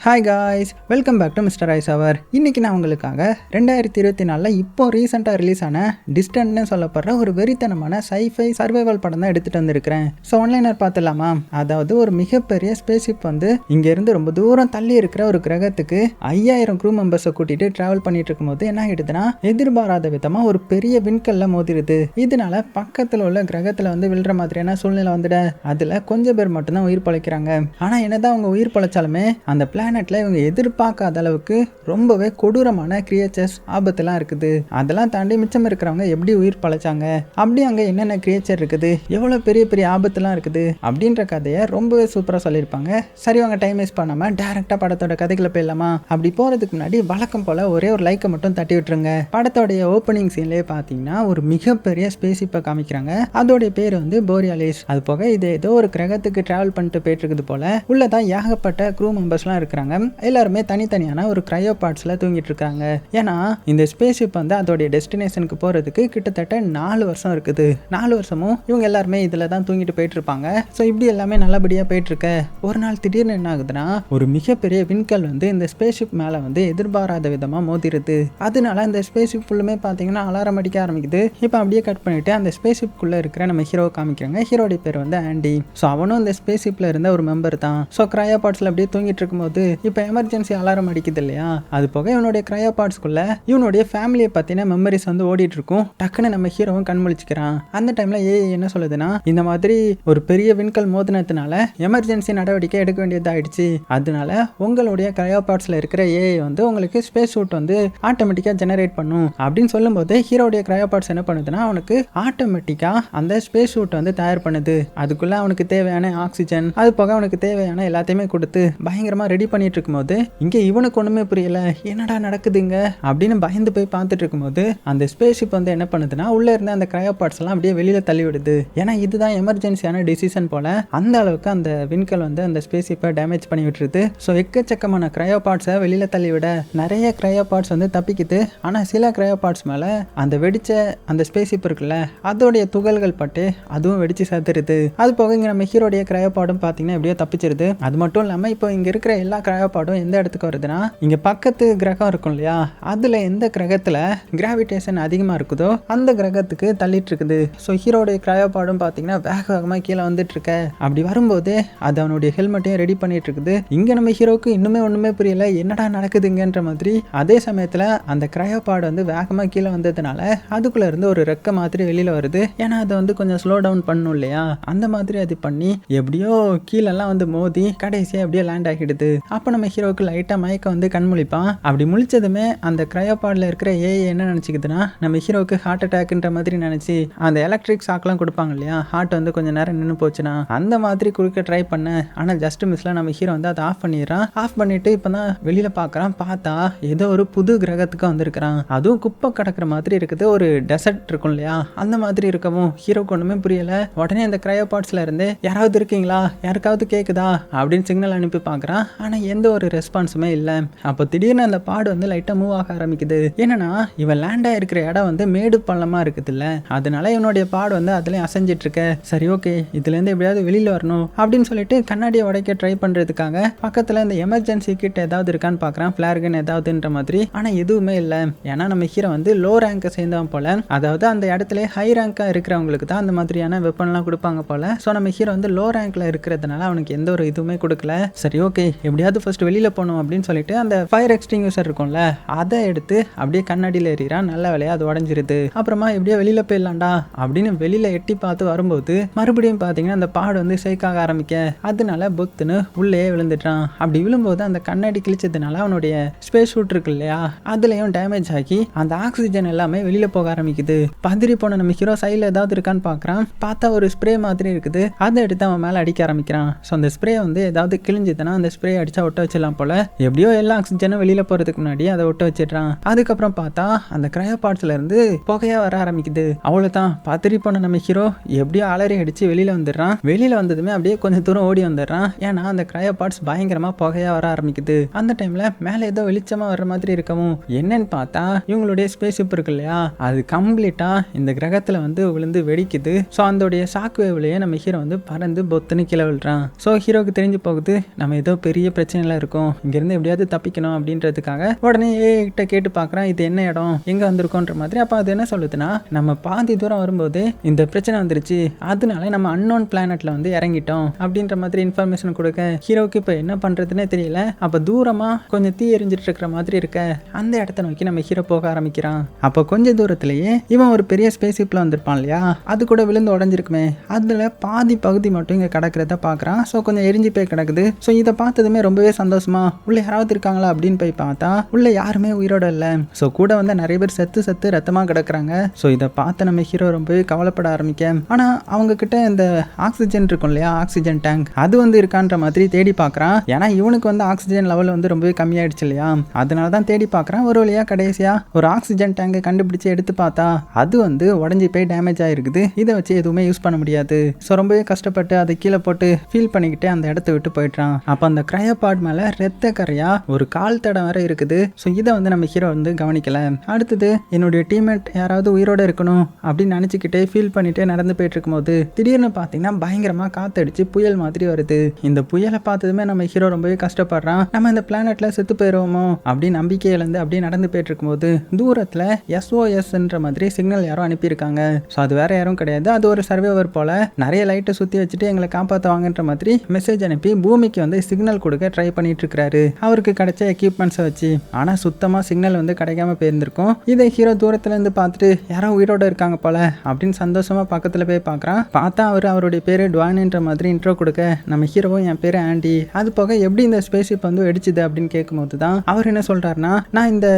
Hi guys, welcome back to mister ice hour. இன்றைக்கி நான் உங்களுக்காக 2024 இப்போ ரீசெண்டாக ரிலீஸ் ஆன டிஸ்டன்ட்னு சொல்லப்படுற ஒரு வெறித்தனமான சைஃபை சர்வைவல் படம் தான் எடுத்துகிட்டு வந்திருக்கிறேன். ஸோ ஆன்லைனர் பார்த்துலாமா? அதாவது ஒரு மிகப்பெரிய ஸ்பேஸ்ஷிப் வந்து இங்கேருந்து ரொம்ப தூரம் தள்ளி இருக்கிற ஒரு கிரகத்துக்கு 5000 க்ரூ மெம்பர்ஸை கூட்டிகிட்டு ட்ராவல் பண்ணிட்டு இருக்கும்போது என்ன ஆகிடுதுன்னா, எதிர்பாராத விதமாக ஒரு பெரிய விண்கல்ல மோதிருது. இதனால பக்கத்தில் உள்ள கிரகத்தில் வந்து விழுற மாதிரியான சூழ்நிலை வந்துட அதில் கொஞ்சம் பேர் மட்டும்தான் உயிர் பழைக்கிறாங்க. ஆனால் என்னதான் அவங்க உயிர் பழைச்சாலுமே அந்த பிளானட்ல இவங்க எதிர்பார்க்காத அளவுக்கு ரொம்பவே கொடூரமான கிரியேச்சர்ஸ் ஆபத்துலாம் இருக்குது. அதெல்லாம் தாண்டி மிச்சம் இருக்கிறவங்க எப்படி உயிர் பழைச்சாங்க, அப்படி அங்கே என்னென்ன கிரியேச்சர் இருக்குது, எவ்வளோ பெரிய பெரிய ஆபத்துலாம் இருக்குது அப்படின்ற கதையை ரொம்பவே சூப்பராக சொல்லியிருப்பாங்க. சரி, அவங்க டைம் வேஸ்ட் பண்ணாமல் டேரெக்டாக படத்தோட கதைக்குள்ள போயிடலாமா? அப்படி போகிறதுக்கு முன்னாடி வழக்கம் போல் ஒரே ஒரு லைக்கை மட்டும் தட்டி விட்டுருங்க. படத்தோடைய ஓப்பனிங் சீன்லேயே பார்த்தீங்கன்னா ஒரு மிகப்பெரிய ஸ்பேஸ்ஷிப்பை காமிக்கிறாங்க. அதோடைய பேர் வந்து போரியாலிஸ். அது போக இது ஏதோ ஒரு கிரகத்துக்கு டிராவல் பண்ணிட்டு போயிட்டு இருக்குது போல. உள்ளதான் ஏகப்பட்ட க்ரூ மெம்பர்ஸ்லாம் இருக்கிறாங்க. எல்லாருமே தனித்தனியான ஒரு கிரையோ பார்ட்ஸ்ல தூங்கிட்டு இருக்காங்க. ஏன்னா இந்த ஸ்பேஸ்ஷிப் வந்து அதோடைய டெஸ்டினேஷனுக்கு போறதுக்கு கிட்டத்தட்ட 4 வருஷம் இருக்குது. 4 வருஷமும் இவங்க எல்லாருமே இதுல தான் தூங்கிட்டு போயிட்டு இருப்பாங்க. ஸோ இப்படி எல்லாமே நல்லபடியா போயிட்டு இருக்க ஒரு நாள் திடீர்னு என்ன ஆகுதுன்னா, ஒரு மிகப்பெரிய விண்கல் வந்து இந்த ஸ்பேஸ்ஷிப் மேல வந்து எதிர்பாராத விதமா மோதிருது. அதனால இந்த ஸ்பேஸ்ஷிப் ஃபுல்லுமே பாத்தீங்கன்னா அலாரம் அடிக்க ஆரம்பிக்குது. இப்போ அப்படியே கட் பண்ணிட்டு அந்த ஸ்பேஸ்ஷிப் குள்ள இருக்கிற நம்ம ஹீரோ காமிக்கிறாங்க. ஹீரோடைய பேர் வந்து ஆண்டி. ஸோ அவனும் இந்த ஸ்பேஸ்ஷிப்ல இருந்த ஒரு மெம்பர் தான். ஸோ கிரையோ பார்ட்ஸ்ல அப்படியே தூங்கிட்டு இருக்கும்போது இப்போ எமர்ஜென்சி அலாரம் அடிக்குது இல்லையா? அது போக இவனுடைய கிரையோ பார்ட்ஸ்குள்ள இவனுடைய ஃபேமிலியை பத்தின மெமரிஸ் வந்து ஓடிட்டு இருக்கும். டக்குன்னு நம்ம ஹீரோவும் கண் முழிச்சுக்கிறான். அந்த டைம்ல என்ன சொல்லுதுன்னா, இந்த மாதிரி ஒரு பெரிய விண்கல் மோதினத்தினால எமர்ஜென்சி நடவடிக்கை எடுக்க வேண்டியதாயிடுச்சு. அதனால உங்களுடைய கிரையோ பார்ட்ஸ்ல இருக்கிற வந்து உங்களுக்கு ஸ்பேஸ் சூட் வந்து ஆட்டோமேட்டிக்கா ஜெனரேட் பண்ணும் அப்படின்னு சொல்லும்போது ஹீரோடைய கிரையோ பார்ட்ஸ் என்ன பண்ணுதுன்னா, அவனுக்கு ஆட்டோமேட்டிக்கா அந்த ஸ்பேஸ் சூட் வந்து தயார் பண்ணுது. அதுக்குள்ள அவனுக்கு தேவையான ஆக்சிஜன், அது போக அவனுக்கு தேவையான எல்லாத்தையுமே கொடுத்து பயங்கரமா ரெடி பண்ணிட்டு இருக்கும்போது இங்க இவனுக்கு ஒண்ணுமே புரியல, என்னடா நடக்குதுங்க அப்படின்னு பயந்து போய் பார்த்துட்டு இருக்கும்போது அந்த ஸ்பேஸ்ஷிப் வந்து என்ன பண்ணுதுன்னா, உள்ள இருந்த அந்த கிரையோ பார்ட்ஸ் எல்லாம் அப்படியே வெளியில தள்ளி விடுது. ஏன்னா இதுதான் எமர்ஜென்சியான டிசிஷன் போல. அந்த அளவுக்கு அந்த விண்கல் வந்து அந்த ஸ்பேஸ்ஷிப்பை டேமேஜ் பண்ணி விட்டுருது. ஸோ எக்கச்சக்கமான கிரையோ பார்ட்ஸை வெளியில தள்ளி விட நிறைய கிரையோ பார்ட்ஸ் வந்து தப்பிக்குது. ஆனா சில கிரையோ பார்ட்ஸ் மேல அந்த வெடிச்ச அந்த ஸ்பேஸ்ஷிப் இருக்குல்ல, அதோடைய துகள்கள் பட்டு அதுவும் வெடிச்சு சேர்த்துருது. அது போக இங்க நம்ம ஹீரோடைய கிரையோ பார்டும் பாத்தீங்கன்னா எப்படியோ தப்பிச்சிருது. அது மட்டும் இல்லாம இப்போ இங்க இருக்கிற எல்லா கிரையோ பார்டும் எந்த இடத்துக்கு வருதுன்னா, இங்க பக்கத்து கிரகம் இருக்கும் இல்லையா, அதுல எந்த கிரகத்துல கிராவிடேஷன் அதிகமா இருக்குதோ அந்த கிரகத்துக்கு தள்ளிட்டு இருக்குது. ஸோ ஹீரோடைய கிரையோ பார்டும் பாத்தீங்கன்னா வேக வேகமா கீழே வந்துட்டு இருக்க. அப்படி வரும்போது அது அவனுடைய ஹெல்மெட்டையும் ரெடி பண்ணிட்டு இருக்குது. இங்க நம்ம ஹீரோக்கு இன்னுமே ஒண்ணுமே புரியல, என்னடா நடக்குதுங்கன்ற மாதிரி. அதே சமயத்துல அந்த கிரையோ பார்டு வந்து வேகமா கீழே வந்ததுனால அதுக்குள்ள இருந்து ஒரு ரெக்க மாதிரி வெளியில வருது. ஏன்னா அதை வந்து கொஞ்சம் ஸ்லோ டவுன் பண்ணும் இல்லையா, அந்த மாதிரி அது பண்ணி எப்படியோ கீழெல்லாம் வந்து மோதி கடைசியா அப்படியே லேண்ட் ஆகிடுது. அப்ப நம்ம ஹீரோக்கு லைட்டா மயக்கம் வந்து கண் முழிப்பான். அப்படி முழிச்சதுமே அந்த கிரையோபாட்ல இருக்கிற என்ன நினைச்சுக்குதுன்னா, நம்ம ஹீரோக்கு ஹார்ட் அட்டாக்ன்ற மாதிரி நினைச்சு அந்த எலக்ட்ரிக் ஷாக்லாம் கொடுப்பாங்க இல்லையா, ஹார்ட் வந்து கொஞ்சம் நேரம் நின்று போச்சுன்னா அந்த மாதிரி குறுக்க ட்ரை பண்ண. ஆனா ஜஸ்ட் மிஸ்ல நம்ம ஹீரோ வந்து அதை ஆஃப் பண்ணிடுறான். ஆஃப் பண்ணிட்டு இப்பதான் வெளியில பாக்குறான். பார்த்தா ஏதோ ஒரு புது கிரகத்துக்கு வந்திருக்கிறான். அதுவும் குப்பை கிடக்குற மாதிரி இருக்குது. ஒரு டெசர்ட் இருக்கும் இல்லையா, அந்த மாதிரி இருக்கவும் ஹீரோக்கு ஒண்ணுமே புரியல. உடனே அந்த கிரையோபாட்ஸ்ல இருந்து யாராவது இருக்கீங்களா, யாருக்காவது கேக்குதா அப்படின்னு சிக்னல் அனுப்பி பாக்குறான். ஆனா எந்த ஒரு ரெஸ்பான்ஸுமே இல்ல. அப்போ திடீர்னு அந்த பாடு வந்து லைட்டா மூவ் ஆக ஆரம்பிக்குது. என்னன்னா இவன் லேண்ட் ஆயிருக்கிற இடம் வந்து மேடு பள்ளமா இருக்குது இல்ல, அதனால இவனுடைய பாடு வந்து அதுலயும் அசைஞ்சிட்டு இருக்க. சரி, ஓகே, இதுல இருந்து எப்படியாவது வெளியில வரணும் அப்படின்னு சொல்லிட்டு கண்ணாடியை உடைக்க ட்ரை பண்றதுக்காக பக்கத்துல இந்த எமர்ஜென்சி கிட் ஏதாவது இருக்கான்னு பாக்குறான், பிளார்கன் ஏதாவதுன்ற மாதிரி. ஆனா எதுவுமே இல்ல. ஏன்னா நம்ம ஹீரோ வந்து லோ ரேங்கை சேர்ந்தவன் போல. அதாவது அந்த இடத்துல ஹை ரேங்கா இருக்கிறவங்களுக்கு தான் அந்த மாதிரியான வெப்பன்லாம் கொடுப்பாங்க போல. ஸோ நம்ம ஹீரோ வந்து லோ ரேங்க்ல இருக்கிறதுனால அவனுக்கு எந்த ஒரு இதுவுமே கொடுக்கல. சரி, ஓகே, எப்படியாவது ஃபர்ஸ்ட் வெளியில போகணும் அப்படின்னு சொல்லிட்டு அந்த ஃபயர் எக்ஸ்டிங்யூசர் இருக்கும்ல, அதை எடுத்து அப்படியே கண்ணாடியில் ஏறிறான். நல்ல வேலையா அது உடஞ்சிருது. அப்புறமா எப்படியோ வெளியில போயிடலாம்டா அப்படின்னு வெளியில எட்டி பார்த்து வரும்போது மறுபடியும் பாத்தீங்கன்னா அந்த பாடு வந்து ஷேக்காக ஆரம்பிக்க, அதனால புத்துன்னு உள்ளே விழுந்துட்டான். அப்படி விழும்போது அந்த கண்ணாடி கிழிச்சதுனால அவனுடைய ஸ்பேஸ் ஷூட் இருக்கு இல்லையா, அதுலயும் டேமேஜ் ஆகி அந்த ஆக்சிஜன் எல்லாமே வெளியில போக ஆரம்பிக்குது. பதறி போன நம்ம ஹீரோ சைடில் ஏதாவது இருக்கான்னு பாக்குறான். பார்த்தா ஒரு ஸ்ப்ரே மாதிரி இருக்குது. அதை எடுத்து அவன் மேல அடிக்க ஆரம்பிக்கிறான். ஸோ அந்த ஸ்ப்ரே வந்து ஏதாவது கிழிஞ்சதுன்னா அந்த ஸ்ப்ரே அடிச்சா ஒட்ட வச்சிடலாம் போல. எப்படியோ எல்லா ஆக்சிஜனும் வெளியில போறதுக்கு முன்னாடி அதை ஒட்ட வச்சிடுறான். அதுக்கப்புறம் பார்த்தா அந்த கிரையோ பார்ட்ஸ்ல இருந்து புகையா வர ஆரம்பிக்குது. அவ்வளவுதான், பதறி போன நம்ம ஹீரோ எப்படியோ அலறி அடிச்சு வெளியில வந்துடுறான். வெளியில வந்ததுமே அப்படியே கொஞ்சம் தூரம் ஓடி வந்துடுறான். ஏன்னா அந்த கிரையோ பார்ட்ஸ் பயங்கரமா புகையா வர ஆரம்பிக்குது. அந்த டைம்ல மேல ஏதோ வெளிச்சமா வர்ற மாதிரி இருக்கவும் என்னன்னு பார்த்தா இவங்களுடைய ஸ்பேஸ் ஷிப் இருக்கு இல்லையா, அது கம்ப்ளீட்டா இந்த கிரகத்துல வந்து விழுந்து வெடிக்குது. ஸோ அதோடைய ஷாக் வேவ்லயே நம்ம ஹீரோ வந்து பறந்து பொத்துன்னு கீழே விழுறான். ஸோ ஹீரோக்கு தெரிஞ்சு போகுது நம்ம ஏதோ பெரிய பிரச்சனை பிரச்சனைலாம் இருக்கும், இங்கேருந்து எப்படியாவது தப்பிக்கணும் அப்படின்றதுக்காக உடனே ஏஐ கிட்ட கேட்டு பார்க்குறான் இது என்ன இடம், எங்கே வந்திருக்கோன்ற மாதிரி. அப்போ அது என்ன சொல்லுதுன்னா, நம்ம பாதி தூரம் வரும்போது இந்த பிரச்சனை வந்துருச்சு, அதனால நம்ம அன்னோன் பிளானட்ல வந்து இறங்கிட்டோம் அப்படின்ற மாதிரி இன்ஃபர்மேஷன் கொடுக்க ஹீரோக்கு இப்போ என்ன பண்ணுறதுன்னே தெரியல. அப்போ தூரமாக கொஞ்சம் தீ எரிஞ்சிட்டு இருக்கிற மாதிரி இருக்க அந்த இடத்த நோக்கி நம்ம ஹீரோ போக ஆரம்பிக்கிறான். அப்போ கொஞ்சம் தூரத்திலேயே இவன் ஒரு பெரிய ஸ்பேஸ் ஷிப்பில் வந்திருப்பான் இல்லையா, அது கூட விழுந்து உடஞ்சிருக்குமே, அதில் பாதி பகுதி மட்டும் இங்கே கிடக்கிறத பார்க்குறான். ஸோ கொஞ்சம் எரிஞ்சு போய் கிடக்குது. ஸோ இதை பார்த்ததுமே ரொம்பவே சந்தோஷமா உள்ள யாராவது இருக்காங்களா அப்படின்னு போய் பார்த்தா உள்ள யாருமே உயிரோட இல்லை. ஸோ கூட வந்து நிறைய பேர் செத்து ரத்தமாக கிடக்குறாங்க. ஸோ இதை பார்த்து நம்ம ஹீரோ ரொம்பவே கவலைப்பட ஆரம்பிக்க, ஆனால் அவங்க கிட்ட இந்த ஆக்சிஜன் இருக்கும் இல்லையா, ஆக்சிஜன் டேங்க் அது வந்து இருக்கான்ற மாதிரி தேடி பார்க்குறான். ஏன்னா இவனுக்கு வந்து ஆக்சிஜன் லெவல் வந்து ரொம்பவே கம்மியாயிடுச்சு இல்லையா, அதனால தான் தேடி பார்க்குறான். ஒரு வழியா கடைசியாக ஒரு ஆக்சிஜன் டேங்கை கண்டுபிடிச்சு எடுத்து பார்த்தா அது வந்து உடஞ்சி போய் டேமேஜ் ஆகிருக்குது. இதை வச்சு எதுவுமே யூஸ் பண்ண முடியாது. ஸோ ரொம்பவே கஷ்டப்பட்டு அதை கீழே போட்டு ஃபீல் பண்ணிக்கிட்டு அந்த இடத்த விட்டு போயிட்டான். அப்போ அந்த கிரையோபாட் மேலே ரத்த கரையா ஒரு கால் தடம் வேற இருக்குது. ஸோ இதை வந்து நம்ம ஹீரோ வந்து கவனிக்கல. அடுத்தது என்னுடைய டீம்மேட் யாராவது உயிரோட இருக்கணும் அப்படின்னு நினச்சிக்கிட்டே ஃபீல் பண்ணிட்டு நடந்து போயிட்டு இருக்கும்போது திடீர்னு பார்த்தீங்கன்னா பயங்கரமாக காத்தடிச்சு புயல் மாதிரி வருது. இந்த புயலை பார்த்ததுமே நம்ம ஹீரோ ரொம்பவே கஷ்டப்படுறான். நம்ம இந்த பிளானட்ல செத்து போயிடுவோமோ அப்படின்னு நம்பிக்கை இழந்து அப்படியே நடந்து போயிட்டு இருக்கும்போது தூரத்தில் SOSன்ற மாதிரி சிக்னல் யாரும் அனுப்பியிருக்காங்க. ஸோ அது வேற யாரும் கிடையாது, அது ஒரு சர்வேவர் போல நிறைய லைட்டை சுற்றி வச்சுட்டு எங்களை காப்பாற்றுவாங்கன்ற மாதிரி மெசேஜ் அனுப்பி பூமிக்கு வந்து சிக்னல் கொடுக்க ட்ரை பண்ணிட்டு இருக்காரு அவருக்கு கிடைச்ச எக்யூப்மெண்ட்ஸை வச்சு. ஆனால் சுத்தமாக சிக்னல் வந்து கிடைக்காம போயிருந்திருக்கும். இதை ஹீரோ தூரத்துல இருந்து பார்த்துட்டு யாரோ உயிரோட இருக்காங்க போல அப்படின்னு சந்தோஷமா பக்கத்தில் போய் பார்க்குறான். பார்த்தா அவருடைய பேரு டுவான்ன்ற மாதிரி இன்ட்ரோ கொடுக்க நம்ம ஹீரோவும் என் பேரு ஆண்டி, அது போக எப்படி இந்த ஸ்பேஸ் ஷிப் வந்து வெடிச்சுது அப்படின்னு கேட்கும்போது தான் அவர் என்ன சொல்றாருன்னா, நான் இந்த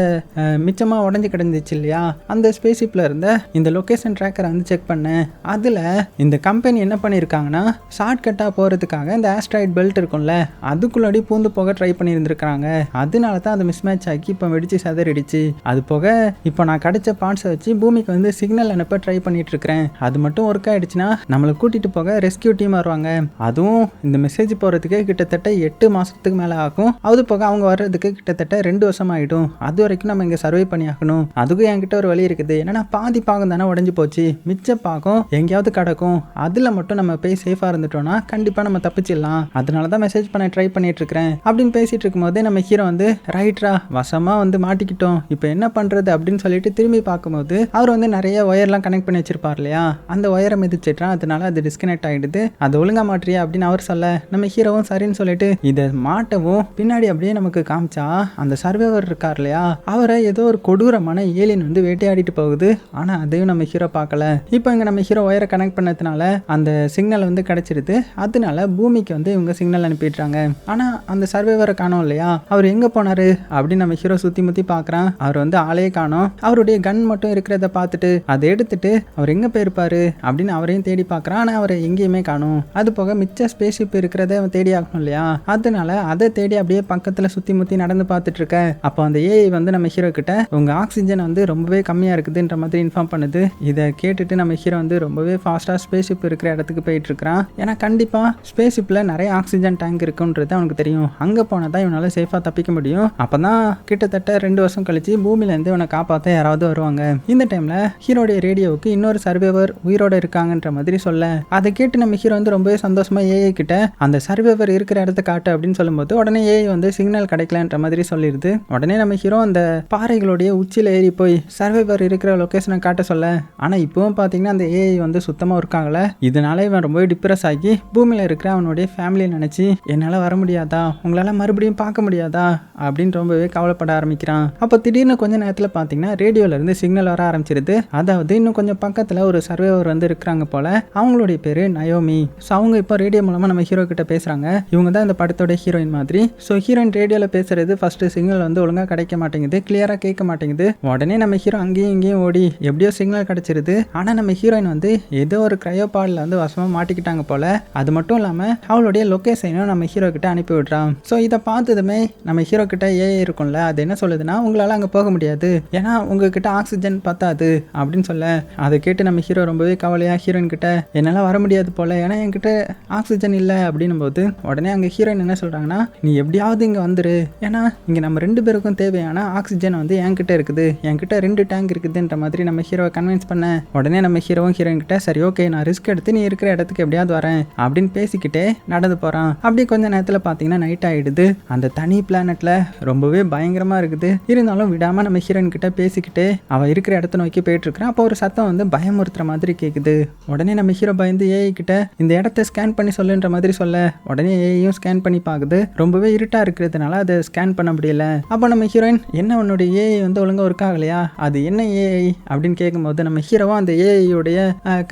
மிச்சமாக உடஞ்சி கிடந்துச்சு இல்லையா அந்த ஸ்பேஸ் ஷிப்ல இருந்த இந்த லொக்கேஷன் ட்ராக்கரை வந்து செக் பண்ணேன். அதில் இந்த கம்பெனி என்ன பண்ணியிருக்காங்கன்னா ஷார்ட்கட்டாக போகிறதுக்காக இந்த ஆஸ்ட்ராய்ட் பெல்ட் இருக்கும்ல அதுக்குள்ளாடி பூந்து போக ட்ரை பண்ணியிருந்திருக்காங்க. அதனால தான் அது மிஸ் மேட்ச் ஆக்கி இப்போ வெடிச்சு சதறிடுச்சு. அது போக இப்போ நான் கிடைச்ச பார்ட்ஸை வச்சு பூமிக்கு வந்து சிக்னல் அனுப்ப ட்ரை பண்ணிட்டு இருக்கிறேன். அது மட்டும் ஒர்க் ஆயிடுச்சுன்னா நம்மளை கூட்டிட்டு போக ரெஸ்கியூ டீம் வருவாங்க. அதுவும் இந்த மெசேஜ் போகிறதுக்கு கிட்டத்தட்ட 8 மாசத்துக்கு மேலே ஆகும். அது போக அவங்க வர்றதுக்கு கிட்டத்தட்ட 2 வருஷம் ஆகிடும். அது வரைக்கும் நம்ம இங்கே சர்வை பண்ணி ஆகணும். அதுக்கும் என்கிட்ட ஒரு வழி இருக்குது. என்னன்னா பாதி பாகம் தானே உடஞ்சி போச்சு, மிச்ச பாகம் எங்கேயாவது கிடக்கும். அதில் மட்டும் நம்ம போய் சேஃபாக இருந்துட்டோம்னா கண்டிப்பாக நம்ம தப்பிச்சிடலாம். அதனால தான் மெசேஜ் பண்ண ட்ரை பண்ணிட்டு இருக்கிறேன் அப்படின்னு பேசிட்டு இருக்கும்போதே நம்ம ஹீரோ வந்து ரைட்ரா வசமாக வந்து மாட்டிக்கிட்டோம், இப்போ என்ன பண்ணுறது அப்படின்னு சொல்லிட்டு திரும்பி பார்க்கும்போது அவர் வந்து நிறைய ஒயர்லாம் கனெக்ட் பண்ணி வச்சிருப்பார் இல்லையா, அந்த ஒயரை மிதிச்சிட்றான். அதனால அது டிஸ்கனெக்ட் ஆகிடுது. அது ஒழுங்கா மாற்றியா அப்படின்னு அவர் சொல்ல நம்ம ஹீரோவும் சரின்னு சொல்லிட்டு இதை மாட்டவும் பின்னாடி அப்படியே நமக்கு காமிச்சா அந்த சர்வேவர் இருக்கார் இல்லையா, அவரை ஏதோ ஒரு கொடூரமான ஏலியன் வந்து வேட்டையாடிட்டு போகுது. ஆனால் அதையும் நம்ம ஹீரோ பார்க்கல. இப்போ இங்கே நம்ம ஹீரோ ஒயரை கனெக்ட் பண்ணதுனால அந்த சிக்னல் வந்து கிடைச்சிருது. அதனால பூமிக்கு வந்து இவங்க சிக்னல் அனுப்பிடுறாங்க. ஆனால் அந்த சர்வேவரை காணோம் இல்லையா, அவர் எங்கே போனாரு அப்படின்னு நம்ம ஹீரோ சுற்றி முற்றி பார்க்குறான். அவர் வந்து ஆளே காணோம். அவருடைய கன் மட்டும் இருக்கிறத பார்த்துட்டு அதை எடுத்துட்டு அவர் எங்கே போயிருப்பாரு அப்படின்னு அவரையும் தேடி பார்க்குறான். ஆனால் அவரை எங்கேயுமே காணும். அது போக மிச்ச ஸ்பேஸ் ஷிப் இருக்கிறத அவன் தேடி ஆகணும் இல்லையா, அதனால அதை தேடி அப்படியே பக்கத்தில் சுற்றி முற்றி நடந்து பார்த்துட்டு இருக்க. அப்போ அந்த ஏஐ வந்து நம்ம ஹீரோ கிட்ட உங்கள் ஆக்சிஜன் வந்து ரொம்பவே கம்மியாக இருக்குதுன்ற மாதிரி இன்ஃபார்ம் பண்ணுது. இதை கேட்டுட்டு நம்ம ஹீரோ வந்து ரொம்பவே ஃபாஸ்ட்டாக ஸ்பேஸ் ஷிப் இருக்கிற இடத்துக்கு போயிட்டு இருக்கிறான். ஏன்னா கண்டிப்பாக ஸ்பேஸ் ஷிப்பில் நிறைய ஆக்சிஜன் டேங்க் இருக்குன்றது அவனுக்கு தெரியும். அங்கே போனால் தான் இவனால் சேஃபாக தப்பிக்க முடியும். அப்போ தான் கிட்டத்தட்ட 2 வருஷம் கழிச்சு பூமியிலேருந்து இவனை காப்பாற்ற யாராவது வருவாங்க. இந்த டைமில் ஹீரோடைய ரேடியோவுக்கு இன்னொரு சர்வேவர் உயிரோட இருக்காங்கன்ற மாதிரி சொல்ல அதை கேட்டு நம்ம ஹீரோ வந்து ரொம்பவே சந்தோஷமா ஏஐ கிட்ட அந்த சர்வேவர் இருக்கிற இடத்த காட்டு அப்படின்னு சொல்லும்போது உடனே ஏஐ வந்து சிக்னல் கிடைக்கலன்ற மாதிரி சொல்லிடுது. உடனே நம்ம ஹீரோ அந்த பாறைகளுடைய உச்சியில் ஏறி போய் சர்வேவர் இருக்கிற லொக்கேஷனை காட்ட சொல்ல, ஆனால் இப்போவும் பார்த்தீங்கன்னா அந்த ஏஐ வந்து சுத்தமாக இருக்காங்களே. இதனால இவன் ரொம்பவே டிப்ரெஸ் ஆகி பூமியில் இருக்கிற அவனுடைய ஃபேமிலியை நினச்சி என்னால் வர முடியாதா, உங்களால் மறுபடியும் பார்க்க முடியாதா அப்படின்னு ரொம்பவே கவலைப்பட ஆரம்பிக்கிறான். அப்போ திடீர்னு கொஞ்ச நேரத்தில் பார்த்தீங்கன்னா ரேடியோலேருந்து சிக்னல் வர ஆரம்பிச்சிருது. அதாவது இன்னும் கொஞ்சம் பக்கத்தில் ஒரு சர்வேவர் வந்து இருக்கிறாங்க போல. அவங்களுடைய பேரு நயோமி. ஸோ அவங்க இப்போ ரேடியோ மூலமாக நம்ம ஹீரோ கிட்ட பேசுகிறாங்க. இவங்க தான் இந்த படத்தோட ஹீரோயின் மாதிரி. ஸோ ஹீரோயின் ரேடியோவில் பேசுறது ஃபர்ஸ்ட்டு சிக்னல் வந்து ஒழுங்காக கிடைக்க மாட்டேங்குது, கிளியராக கேட்க மாட்டேங்குது. உடனே நம்ம ஹீரோ அங்கேயும் இங்கேயும் ஓடி எப்படியோ சிக்னல் கிடைச்சிருது. ஆனால் நம்ம ஹீரோயின் வந்து ஏதோ ஒரு கிரையோபாடில் வந்து வசமாக மாட்டிக்கிட்டாங்க போல. அது மட்டும் இல்லாமல் அவளுடைய லொக்கேஷனையும் நம்ம ஹீரோ கிட்ட அனுப்பி விடுறான். ஸோ இதை பார்த்ததுமே நம்ம ஹீரோ கிட்ட ஏஐ இருக்கும்ல, அது என்ன சொல்லுதுன்னா உங்களால் அங்கே போக முடியாது, ஏன்னா உங்ககிட்ட ஆக்சிஜன் பத்தாது அப்படின்னு சொல்ல அதை கேட்டு நம்ம ஹீரோ ரொம்பவே கவலையாக ஹீரோயின் கிட்ட என்னால் வர முடியாது போல, ஏன்னா என்கிட்ட ஆக்சிஜன் இல்லை அப்படின்னும் போது உடனே அங்கே ஹீரோயின் என்ன சொல்கிறாங்கன்னா நீ எப்படியாவது இங்கே வந்துரு, ஏன்னா இங்கே நம்ம 2 பேருக்கும் தேவையான ஆக்சிஜன் வந்து என்கிட்ட இருக்குது, என்கிட்ட 2 டேங்க் இருக்குதுன்ற மாதிரி நம்ம ஹீரோவை கன்வின்ஸ் பண்ண உடனே நம்ம ஹீரோவும் ஹீரோயின் கிட்ட சரி ஓகே நான் ரிஸ்க் எடுத்து நீ இருக்கிற இடத்துக்கு எப்படியாவது வரேன் அப்படின்னு பேசிக்கிட்டே நடந்து போகிறான். அப்படி கொஞ்ச நேரத்தில் பார்த்தீங்கன்னா நைட் ஆயிடுது. அந்த தனி பிளானட்ல ரொம்பவே பயங்கரமா இருக்குது. இருந்தாலும் விடாம நம்ம ஹீரோயின் கிட்ட பேசிக்கிட்டு அவ இருக்கிற இடத்த நோக்கி போயிட்டு இருக்கிறான். அப்போ ஒரு சத்தம் வந்து பயமுறுத்துற மாதிரி கேக்குது. உடனே நம்ம ஹீரோ பயந்து ஏஐ கிட்ட இந்த இடத்த ஸ்கேன் பண்ணி சொல்லுன்ற மாதிரி சொல்ல உடனே ஏஐயும் ஸ்கேன் பண்ணி பாக்குது. ரொம்பவே இருட்டா இருக்கிறதுனால அதை ஸ்கேன் பண்ண முடியல. அப்போ நம்ம ஹீரோயின் என்ன உன்னுடைய ஏஐ வந்து ஒழுங்கா ஒர்க் ஆகலையா, அது என்ன ஏஐ அப்படின்னு கேட்கும்போது நம்ம ஹீரோவும் அந்த ஏஐயோடைய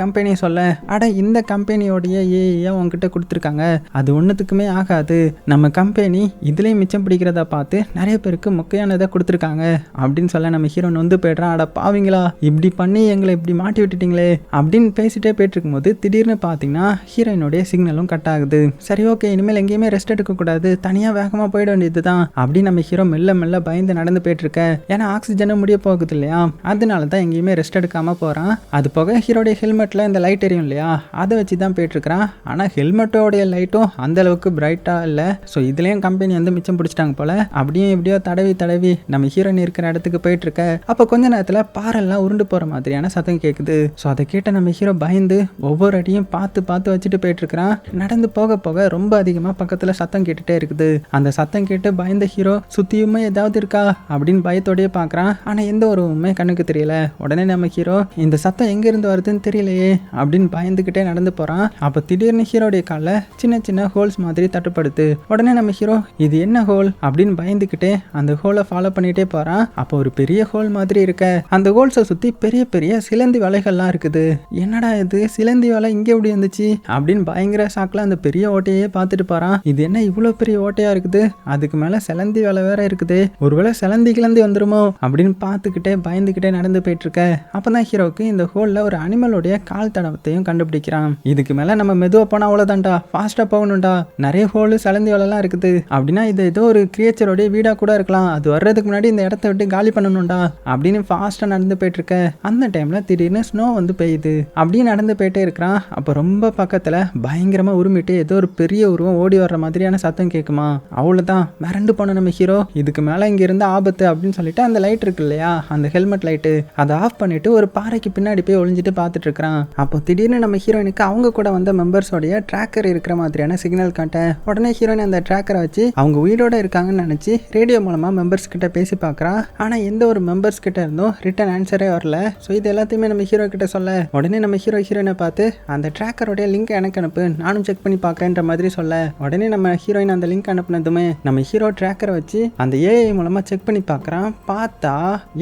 கம்பெனியை சொல்ல, அட இந்த கம்பெனியோடைய ஏஐயா உங்ககிட்ட கொடுத்துருக்காங்க, அது ஒன்றுத்துக்குமே ஆகாது, நம்ம கம்பெனி இதுலேயும் மிச்சம் பிடிக்கிறத பார்த்து நிறைய பேருக்கு முக்கியமானதை கொடுத்துருக்காங்க அப்படின்னு சொல்ல நம்ம ஹீரோன் வந்து போய்ட்றான். அட பாவீங்களா, இப்படி பண்ணி எங்களை இப்படி மாட்டி விட்டுட்டீங்களே அப்படின்னு பேசிட்டே போயிட்டு இருக்கும்போது திடீர்னு பார்த்தீங்கன்னா ஹீரோயினுடைய சிக்னலும் கட் ஆகுது. சரி ஓகே, இனிமேல் எங்கேயுமே ரெஸ்ட் எடுக்கக்கூடாது, தனியாக வேகமாக போயிட வேண்டியது தான் அப்படின்னு நம்ம ஹீரோ மெல்ல மெல்ல பயந்து நடந்து போயிட்டு இருக்க. ஏன்னா ஆக்சிஜனும் முடிய போகுது இல்லையா, அதனால தான் எங்கேயுமே ரெஸ்ட் எடுக்காமல் போகிறான். அது போக ஹீரோடைய ஹெல்மெட்டில் இந்த லைட் எரியும் இல்லையா, அதை வச்சு தான் போயிட்டு இருக்கிறான். ஆனால் ஹெல்மெட்டோடைய லைட்டும் அந்த அளவுக்கு பிரைட்டாக இல்லை. ஸோ இதுலேயும் கம்பெனி வந்து மிச்சம் பிடிச்சிட்டாங்க போல. அப்படியும் எப்படியோ தடவி தடவி நம்ம ஹீரோயின் இருக்கிற இடத்துக்கு போயிட்டு இருக்க. அப்போ கொஞ்ச நேரத்தில் பாறைல்லாம் உருண்டு போகிற மாதிரியான சத்தம் கேட்குது. ஸோ அதை கேட்ட நம்ம ஹீரோ பயந்து ஒவ்வொரு அடியும் பார்த்து பார்த்து வச்சுட்டு போயிட்டு இருக்கிறான். நடந்து போக போக ரொம்ப அதிகமாக பக்கத்தில் சத்தம் கேட்டுட்டே இருக்குது. அந்த சத்தம் கேட்டு பயந்த ஹீரோ சுற்றியுமே ஏதாவது இருக்கா அப்படின்னு பயத்தோடய பார்க்குறான். ஆனால் எந்த ஒரு உண்மை கண்ணுக்கு தெரியல. உடனே நம்ம ஹீரோ இந்த சத்தம் எங்கேருந்து வருதுன்னு தெரியலையே அப்படின்னு பயந்துக்கிட்டே நடந்து போகிறான். அப்போ திடீர்னு ஹீரோடைய காலில் சின்ன சின்ன ஹோல்ஸ் மாதிரி தட்டுப்படுது. உடனே நம்ம ஹீரோ இது என்ன ஹோல் அப்படின்னு பயந்துக்கிட்டே அந்த ஹோலை ஃபாலோ பண்ணிகிட்டே போகிறான். அப்போ ஒரு பெரிய ஹோல் மாதிரி இருக்க, அந்த ஹோல்ஸை சுற்றி பெரிய பெரிய சிலந்தி வலைகள்லாம் இருக்குது. என்னடா இது சிலந்தி வலை இங்கே எப்படி இருந்துச்சு அப்படின்னு பயங்கர சாக்கில் அந்த பெரிய ஓட்டையே பார்த்துட்டு போகிறான். இது என்ன இவ்வளோ பெரிய ஓட்டையாக இருக்குது, அதுக்கு மேலே சிலந்தி வலை வேற இருக்குது, ஒருவேளை சிலந்தி கிளந்தி வந்துருமோ அப்படின்னு பார்த்துக்கிட்டே பயந்துக்கிட்டே நடந்து போயிட்டு இருக்க. அப்போ தான் ஹீரோவுக்கு இந்த ஹோலில் ஒரு அனிமலோடைய கால் தடவத்தையும் கண்டுபிடிக்கிறான். இதுக்கு மேலே நம்ம மெதுவாக போனால் அவ்வளோதான்டா, ஃபாஸ்ட்டாக போகணும்டா, நிறைய ஹோலு சிலந்தி வலைலாம் இருக்குது அப்படின்னா இது ஏதோ ஒரு கிரியேச்சரோடைய வீடாக கூட இருக்கலாம், அது வர்றதுக்கு முன்னாடி இந்த இடத்த விட்டு காலி பண்ணணும்டா அப்படின்னு ஃபாஸ்ட்டாக நடந்து போயிட்டு இருக்க. அந்த டைமில் திடீர்னு ஸ்னோ வந்து பெய்யுது. அப்படியே நடந்து போயிட்டே இருக்கிறான். அப்போ ரொம்ப பக்கத்தில் பயங்கரமாக உருமிட்டு ஏதோ ஒரு பெரிய உருவம் ஓடி வர்ற மாதிரியான சத்தம் கேட்குமா. அவ்வளோதான் மிரண்டு போன நம்ம ஹீரோ இதுக்கு மேலே இங்கே இருந்த ஆபத்து அப்படின்னு சொல்லிட்டு அந்த லைட் இருக்கு இல்லையா, அந்த ஹெல்மெட் லைட்டு அதை ஆஃப் பண்ணிட்டு ஒரு பாறைக்கு பின்னாடி போய் ஒளிஞ்சிட்டு பார்த்துட்டு இருக்கிறான். அப்போ திடீர்னு நம்ம ஹீரோயினுக்கு அவங்க கூட வந்த மெம்பர்ஸோடைய ட்ராக்கர் இருக்கிற மாதிரியான சிக்னல் காட்ட உடனே ஹீரோயின் அந்த ட்ராக்கரை வச்சு அவங்க உயிரோட இருக்காங்கன்னு நினச்சி ரேடியோ மூலமாக மெம்பர்ஸ் கிட்ட பேசி பார்க்குறா. ஆனால் எந்த ஒரு மெம்பர்ஸ் கிட்ட இருந்தும் ரிட்டன் ஆன்சரே வரல. ஸோ இது எல்லாத்தையுமே நம்ம ஹீரோ கிட்ட சொல்ல உடனே நம்ம ஹீரோயினை பார்த்து அந்த ட்ராக்கரோடைய லிங்க் எனக்கு அனுப்பு, நானும் செக் பண்ணி பார்க்குறேன்ற மாதிரி சொல்ல உடனே நம்ம ஹீரோயின் அந்த லிங்க் அனுப்புனதுமே நம்ம ஹீரோ ட்ராக்கரை வச்சு அந்த ஏஐ மூலமாக செக் பண்ணி பார்க்குறான். பார்த்தா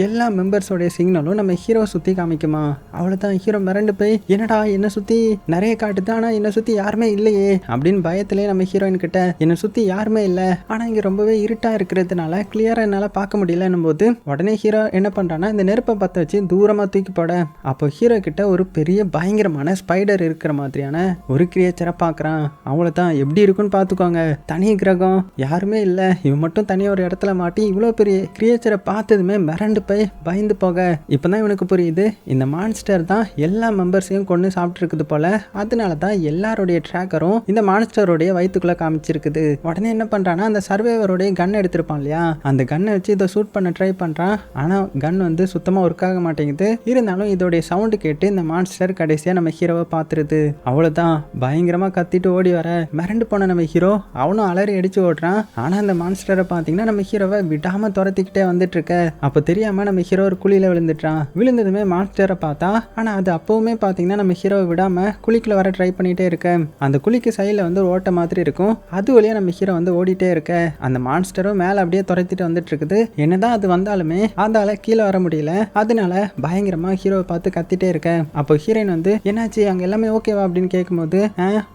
எல்லா மெம்பர்ஸோடைய சிக்னலும் நம்ம ஹீரோ சுற்றி காமிக்குமா. அவ்வளோதான் ஹீரோ மிரண்டு போய் என்னடா என்னை சுற்றி நிறைய காட்டுது ஆனால் என்னை சுற்றி யாருமே இல்லையே அப்படின்னு பயத்திலே நம்ம ஹீரோயின் கிட்ட என்னை சுற்றி யாருமே இல்லை, ஆனால் இங்கே ரொம்பவே இருட்டாக இருக்கிறதுனால கிளியராக என்னால் பார்க்க முடியலன்னும் போது உடனே ஹீரோ என்ன பண்ணுறான்னா இந்த நெருப்பை பற்ற வச்சு தூரமாக தூக்கி போட அப்போ ஹீரோ கிட்ட ஒரு பெரிய பயங்கரமான ஸ்பைடர் இருக்கிற மாதிரியான ஒரு கிரியேச்சரை பார்க்குறான். அவ்வளோதான் எப்படி இருக்குன்னு பார்த்துக்கோங்க, தனி கிரகம் யாருமே இல்லை, இவன் மட்டும் தனியாக ஒரு இடத்துல மாட்டி இவ்வளோ பெரிய கிரியேச்சரை பார்த்ததுமே மிரண்டு போய் பயந்து போக இப்போ தான் இவனுக்கு புரியுது இந்த மான்ஸ்டர் தான் எல்லா மெம்பர்ஸையும் கொண்டு சாப்பிட்ருக்குது போல, அதனால தான் எல்லாருடைய ட்ராக்கரும் இந்த மான்ஸ்டருடைய வயிற்றுக்குள்ளே காமிச்சிருக்குது. உடனே என்ன பண்ணுறான்னா அந்த சர்வைவருடைய கன் எடுத்திருப்பான் இல்லையா, அந்த கன்னை வச்சு இதை ஷூட் பண்ண ட்ரை பண்ணுறான். ஆனால் கன் வந்து சுத்தமாக ஒர்க் ஆக மாட்டேங்குது. இருந்தாலும் இதோடைய சவுண்டு கேட்டு இந்த மான்ஸ்டர் கடைசியாக நம்ம ஹீரோவை பார்த்துருது. அவ்வளோதான் பயங்கரமாக கத்திட்டு ஓடி வர மிரண்டு போன நம்ம ஹீரோ அவனும் அலறி அடிச்சு ஓடுறான். ஆனால் அந்த மான்ஸ்டரை பார்த்தீங்கன்னா நம்ம ஹீரோவை விடாமல் துரத்திக்கிட்டே வந்துட்டு இருக்க. அப்போ தெரியாமல் நம்ம ஹீரோ ஒரு குழியில் விழுந்துட்டான். விழுந்ததுமே மான்ஸ்டரை பார்த்தா ஆனால் அது அப்போவுமே பார்த்தீங்கன்னா நம்ம ஹீரோவை விடாமல் குழிக்குள்ள வர ட்ரை பண்ணிகிட்டே இருக்க. அந்த குழிக்கு சைடில் வந்து ஒரு ஓட்ட மாதிரி இருக்கும், அது வழியாக நம்ம ஹீரோ வந்து ஓடிட்டே இருக்க. அந்த மான்ஸ்டரும் மேலே அப்படியே துரத்திட்டு வந்துட்டு இருக்குது. என்னதான் அது வந்தாலுமே அதால கீழே வர முடியல. அதனால பயங்கரமா ஹீரோவை பார்த்து கத்திட்டே இருக்க. அப்போ ஹீரோயின் வந்து என்னாச்சு அங்க எல்லாமே ஓகேவா அப்படின்னு கேட்கும்போது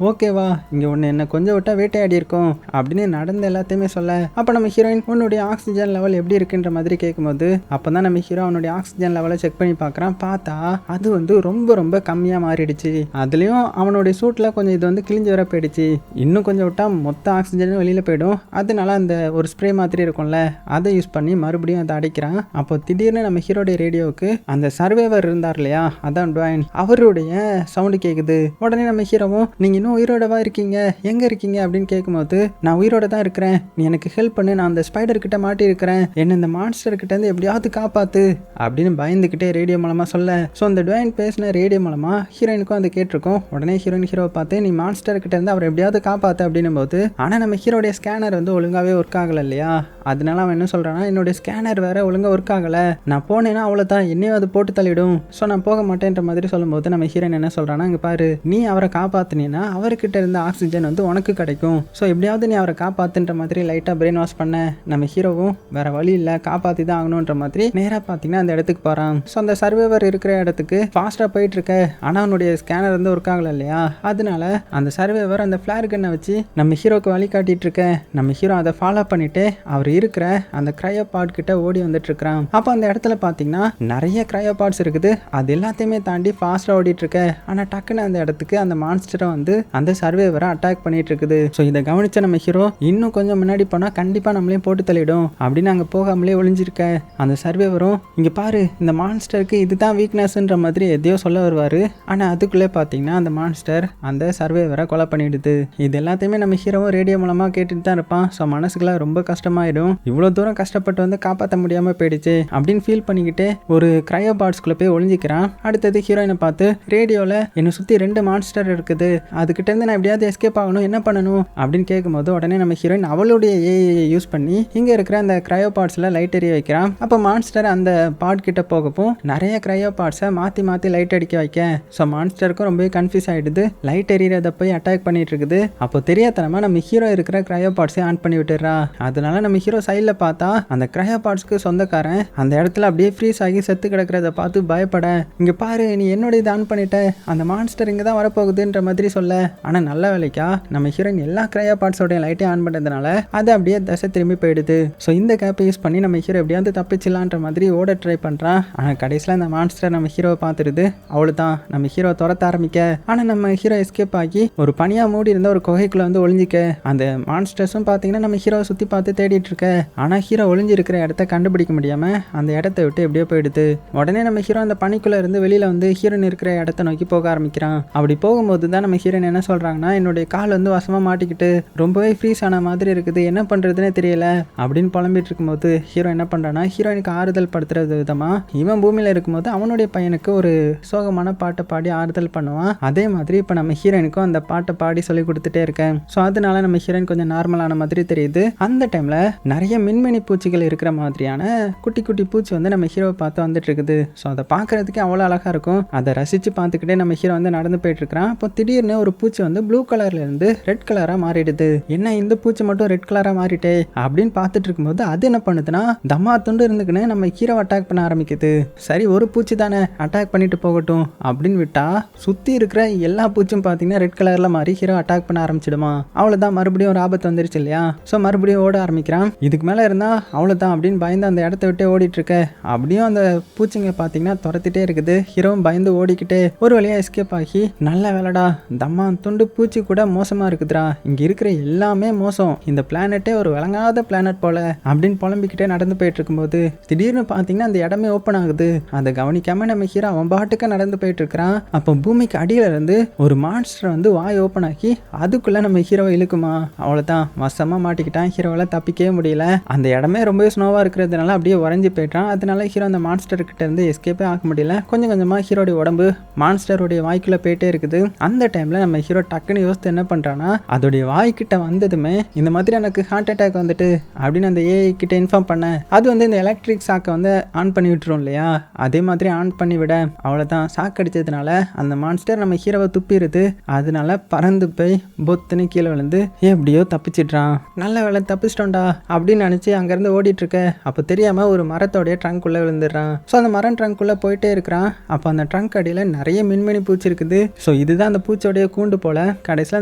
ஓகேவா இங்க ஒன்று என்ன கொஞ்சம் விட்டா வேட்டையாடி இருக்கும் அப்படின்னு நடந்த எல்லாத்தையுமே சொல்ல அப்போ நம்ம ஹீரோயின் உன்னுடைய ஆக்சிஜன் லெவல் எப்படி இருக்குன்ற மாதிரி கேட்கும்போது அப்போதான் நம்ம ஹீரோ அவனுடைய ஆக்சிஜன் லெவலை செக் பண்ணி பார்க்குறான். பார்த்தா அது வந்து ரொம்ப ரொம்ப கம்மியாக மாறிடுச்சு. அதுலேயும் அவனுடைய சூட்டில் கொஞ்சம் இது வந்து கிழிஞ்சு வர போயிடுச்சு. இன்னும் கொஞ்சம் விட்டா மொத்த ஆக்சிஜனும் வெளியில் போயிடும். அதனால அந்த ஒரு ஸ்ப்ரே மாதிரி இருக்கும்ல அதை யூஸ் பண்ணி மறுபடியும் அதை அடைக்கிறான். அப்போ திடீர்னு நம்ம ஹீரோடைய ரேடியோவுக்கு அந்த சர்வைவர் இருந்தார் இல்லையா, அதான் டுவைன், அவருடைய சவுண்டு கேட்குது. உடனே நம்ம ஹீரோவும் நீங்க இன்னும் உயிரோடவா இருக்கீங்க, எங்க இருக்கீங்க அப்படின்னு கேட்கும்போது நான் உயிரோட தான் இருக்கிறேன், நீ எனக்கு ஹெல்ப் பண்ணு, நான் அந்த ஸ்பைடர் கிட்ட மாட்டி இருக்கிறேன், என்ன இந்த மான்ஸ்டர் கிட்ட இருந்து எப்படியாவது காப்பாத்து அப்படின்னு பயந்துகிட்டே ரேடியோ மூலமா சொல்ல ஸோ அந்த டுவைன் பேசின ரேடியோ மூலமா ஹீரோயினுக்கும் அதை கேட்டிருக்கோம். உடனே ஹீரோயின் ஹீரோவை பார்த்து நீ மான்ஸ்டர் கிட்ட இருந்து அவர் எப்படியாவது காப்பாத்து அப்படின்னும் போது ஆனா ஆனால் நம்ம ஹீரோடைய ஸ்கேனர் வந்து ஒழுங்காகவே ஒர்க் ஆகலை இல்லையா. அதனால அவன் என்ன சொல்கிறான்னா, என்னுடைய ஸ்கேனர் வேறு ஒழுங்காக ஒர்க் ஆகலை, நான் போனேன்னா அவ்வளோதான், என்னையும் அது போட்டு தள்ளிடும், ஸோ நான் போக மாட்டேன்ற மாதிரி சொல்லும்போது நம்ம ஹீரோயின் என்ன சொல்கிறான்னா, இங்கே பாரு, நீ அவரை காப்பாற்றினீன்னா அவர்கிட்ட இருந்த ஆக்சிஜன் வந்து உனக்கு கிடைக்கும், ஸோ எப்படியாவது நீ அவரை காப்பாற்றுன்ற மாதிரி லைட்டாக பிரெயின் வாஷ் பண்ண. நம்ம ஹீரோவும் வேறு வழி இல்லை, காப்பாற்றி தான் ஆகணுன்ற மாதிரி நேராக பார்த்தீங்கன்னா அந்த இடத்துக்கு போகிறான். ஸோ அந்த சர்வைவர் இருக்கிற இடத்துக்கு ஃபாஸ்ட்டாக போயிட்டுருக்க. ஆனால் அவனுடைய ஸ்கேனர் வந்து ஒர்க் ஆகலை இல்லையா. அதனால அந்த சர்வைவர் அந்த ஃப்ளார் கன்னை வச்சு நம்ம ஹீரோக்கு வழி காட்டிட்டு இருக்க. நம்ம ஹீரோ அதை ஃபாலோ பண்ணிட்டு அவர் இருக்கிற அந்த கிரையோபாட் கிட்ட ஓடி வந்துட்டு இருக்கிறான். அப்போ அந்த இடத்துல பார்த்தீங்கன்னா நிறைய கிரையோபாட்ஸ் இருக்குது. அது எல்லாத்தையுமே தாண்டி ஃபாஸ்ட்டாக ஓடிட்டு இருக்க. ஆனால் டக்குன்னு அந்த இடத்துக்கு அந்த மான்ஸ்டரை வந்து அந்த சர்வைவரை அட்டாக் பண்ணிட்டு இருக்குது. ஸோ இதை கவனிச்ச நம்ம ஹீரோ இன்னும் கொஞ்சம் முன்னாடி போனால் கண்டிப்பாக நம்மளையும் போட்டு தள்ளிடும் அப்படின்னு அங்கே போகாமலே ஒளிஞ்சிருக்க. அந்த சர்வைவரும் இங்கே பாரு, இந்த மான்ஸ்டருக்கு இதுதான் வீக்னஸ்ன்ற மாதிரி எதையோ சொல்ல வருவார். ஆனால் அதுக்குள்ளே பார்த்தீங்கன்னா அந்த மான்ஸ்டர் அந்த சர்வைவரை கொலை பண்ணிடுது. இது எல்லாத்தையுமே நம்ம ஹீரோவும் ரேடியோ மூலமாக கேட்டுட்டு தான் இருப்பான். ஸோ மனசுக்குலாம் ரொம்ப கஷ்டமாயிடும். இவ்வளோ தூரம் கஷ்டப்பட்டு வந்து காப்பாற்ற முடியாமல் போயிடுச்சு அப்படின்னு ஃபீல் பண்ணிக்கிட்டே ஒரு கிரையோபாட்ஸ்குள்ளே போய் ஒளிஞ்சிக்கிறான். அடுத்தது ஹீரோயினை பார்த்து, ரேடியோவில் என்னை சுற்றி 2 மான்ஸ்டர் இருக்குது, அதுக்கிட்டேருந்து நான் எப்படியாவது எஸ்கேப் ஆகணும், என்ன பண்ணணும் அப்படின்னு கேட்கும்போது உடனே நம்ம ஹீரோயின் அவளுடைய ஏஐயை யூஸ் பண்ணி இங்கே இருக்கிற அந்த கிரையோபாட்ஸில் லைட் எரிய வைக்கிறான். அப்போ மான்ஸ்டர் அந்த பாட் கிட்ட போகவும் நிறைய கிரையோபாட்ஸை மாற்றி மாற்றி லைட் அடிக்க வைக்க. ஸோ மான்ஸ்டருக்கும் ரொம்ப கன்ஃபியூஸ் ஆகிடுது. லைட் எரியறதை போய் அட்டாக் பண்ணிட்டு இருக்குது. அப்போ தெரியாதனமா நம்ம ஹீரோ இருக்கிற கிரையோபாட்ஸை ஆன் பண்ணி விட்டுறா. அதனால நம்ம ஹீரோ சைடில் பார்த்தா அந்த கிரையோபாட்ஸ்க்கு சொந்தக்காரன் அந்த இடத்துல அப்படியே ஃப்ரீஸ் ஆகி செத்து கிடக்கிறத பார்த்து பயப்பட, இங்கே பாரு, நீ என்னோட இதை ஆன் பண்ணிட்ட, அந்த மான்ஸ்டர் இங்கே தான் வரப்போகுதுன்ற மாதிரி சொல்ல. ஆனால் நல்ல வேலைக்கா நம்ம ஹீரோயின் எல்லா கிரையோபாட்ஸோடைய லைட்டையும் ஆன் பண்ணுறதுனால அது அப்படியே தசை திரும்பி போயிடுது. ஸோ இந்த கேப்பை யூஸ் பண்ணி நம்ம ஹீரோ எப்படியாவது தப்பிச்சிடலான்ற மாதிரி ஓட ட்ரை பண்ணுறான். ஆனால் கடைசியில் அந்த மான்ஸ்டர் நம்ம ஹீரோவை பார்த்துருது. அவ்வளோதான், நம்ம ஹீரோ துரத்த ஆரம்பிக்க. ஆனால் நம்ம ஹீரோ எஸ்கேப் ஆகி ஒரு பனியாக மூடி இருந்த ஒரு குகைக்குள்ளே வந்து ஒளிஞ்சிக்க. அந்த மான்ஸ்டர்ஸும் பார்த்தீங்கன்னா நம்ம ஹீரோவை சுற்றி பார்த்து தேடிட்டு இருக்க. ஆனால் ஹீரோ ஒளிஞ்சிருக்கிற இடத்த கண்டுபிடிக்க முடியாமல் அந்த இடத்த விட்டு எப்படியோ போயிடுது. உடனே நம்ம ஹீரோ அந்த பனிக்குள்ளே இருந்து வெளியில் வந்து ஹீரோயின் இருக்கிற இடத்த நோக்கி போக ஆரம்பிக்கிறான். அப்படி போகும்போது தான் நம்ம ஹீரோயின் என்ன சொல்கிறாங்கன்னா, என்னுடைய கால் வந்து வசமாக மாட்டிக்கிட்டு ரொம்பவே ஃப்ரீஸ் ஆன மாதிரி இருக்குது, என்ன பண்ணுறதுனே தெரியல அப்படின்னு புலம்பிட்டு இருக்கும்போது ஹீரோ என்ன பண்ணுறான்னா, ஹீரோயினுக்கு ஆறுதல் படுத்துறது விதமாக இவன் பூமியில் இருக்கும்போது அவனுடைய பையனுக்கு ஒரு சோகமான பாட்டை பாடி ஆறுதல் பண்ணுவான். அதே மாதிரி இப்போ நம்ம ஹீரோயினுக்கும் அந்த பாட்டை பாடி சொல்லி கொடுத்துட்டே இருக்கேன். ஸோ அதனால நம்ம ஹீரோயின் கொஞ்சம் நார்மலான மாதிரி தெரியுது. அந்த டைமில் நிறைய மின்மினி பூச்சிகள் இருக்கிற மாதிரியான குட்டி குட்டி பூச்சி வந்து நம்ம ஹீரோவை பார்த்து வந்துட்டு இருக்குது. ஸோ அதை பார்க்கறதுக்கு அவ்வளோ அழகாக இருக்கும். அதை ரசித்து பார்த்துக்கிட்டே நம்ம ஹீரோ வந்து நடந்து போயிட்டு இருக்கிறான். அப்போ திடீர்னு ஒரு பூச்சி வந்து ப்ளூ கலர்ல இருந்து ரெட் கலராக மாறிடுது. என்ன இந்த பூச்சி மட்டும் ரெட் கலராக மாறிட்டே அப்படின்னு பார்த்துட்டு இருக்கும்போது அது என்ன பண்ணுதுன்னா, தம்மா துண்டு இருந்துக்குன்னு நம்ம ஹீரோவை அட்டாக் பண்ண ஆரம்பிக்குது. சரி, ஒரு பூச்சி தானே, அட்டாக் பண்ணிட்டு போகட்டும் அப்படின்னு விட்டா சுற்றி இருக்கிற எல்லா பூச்சும் பார்த்தீங்கன்னா ரெட் கலரில் மாறி ஹீரோ அட்டாக் பண்ண ஆரம்பிச்சிடுமா. அவ்வளோதான், மறுபடியும் ஒரு ஆபத்து வந்துருச்சு இல்லையா. ஸோ மறுபடியும் ஓட ஆரம்பிக்கிறான். இதுக்கு மேலே இருந்தால் அவ்வளோதான் அப்படின்னு பயந்து அந்த இடத்த விட்டே ஓடிட்டு இருக்க. அப்படியும் அந்த பூச்சிங்க பார்த்தீங்கன்னா துரத்திட்டே இருக்குது. ஹீரோவும் பயந்து ஓடிக்கிட்டே ஒரு வழியாக எஸ்கேப் ஆகி, நல்ல வேலைடா, தம்மா துண்டு பூச்சி கூட மோசமாக இருக்குதுடா, இங்கே இருக்கிற எல்லாமே மோசம், இந்த பிளானட்டே ஒரு விளங்காத பிளானட் போல அப்படின்னு புலம்பிக்கிட்டே நடந்து போயிட்டு இருக்கும்போது திடீர்னு பார்த்தீங்கன்னா அந்த இடமே ஓப்பன் ஆகுது. அதை கவனிக்காம நம்ம ஹீரோ அவன் பாட்டுக்கு நடந்து போயிட்டு இருக்கிறான். அப்போ பூமிக்கு அடியில இருந்து ஒரு மான்ஸ்டர் வந்து வாய் ஓப்பன் ஆகி அதுக்குள்ள நம்ம ஹீரோவை இழுக்குமா. அவ்வளோதான், வசமாக மாட்டிக்கிட்டான். ஹீரோவால் தப்பிக்கவே முடியல. அந்த இடமே ரொம்பவே ஸ்னோவாக இருக்கிறதுனால அப்படியே உறைஞ்சி போயிட்டான். அதனால ஹீரோ அந்த மான்ஸ்டர் கிட்ட இருந்து எஸ்கேப்பே ஆக முடியல. கொஞ்சம் கொஞ்சமாக ஹீரோடைய உடம்பு மான்ஸ்டருடைய வாய்க்குள்ளே போயிட்டே இருக்குது. அந்த டைமில் நம்ம ஹீரோ டக்குன்னு யோசித்து என்ன பண்ணுறான்னா, அதோடைய வாய்க்கிட்ட வந்ததுமே இந்த மாதிரி எனக்கு ஹார்ட் அட்டாக் வந்துட்டு அப்படின்னு அந்த ஏஐ கிட்ட இன்ஃபார்ம் பண்ண. அது வந்து இந்த எலக்ட்ரிக் சாக்கை வந்து ஆன் பண்ணி விட்டுரும் இல்லையா, அதே மாதிரி ஆன் பண்ணி விட அவ்வளோதான், சாக்கு அடித்ததுனால அந்த மான்ஸ்டர் நம்ம ஹீரோவை துப்பிடுது. அதனால பறந்து போய் பொத்துன்னு கீழே விழுந்து எப்படியோ தப்பிச்சிட்றான். நல்ல வேலை தப்பிச்சிட்டோண்டா அப்படின்னு நினச்சி அங்கேருந்து ஓடிட்டு இருக்க. அப்போ தெரியாமல் ஒரு மரத்தோடைய ட்ரங்க்குள்ளே விழுந்துடுறான். ஸோ அந்த மரம் ட்ரங்க்குள்ளே போயிட்டே இருக்கிறான். அப்போ அந்த ட்ரங்க் அடியில் நிறைய மின்மினி பூச்சி இருக்குது. ஸோ இதுதான் அந்த பூச்சோடைய கூண்டு போல. கடைசியில்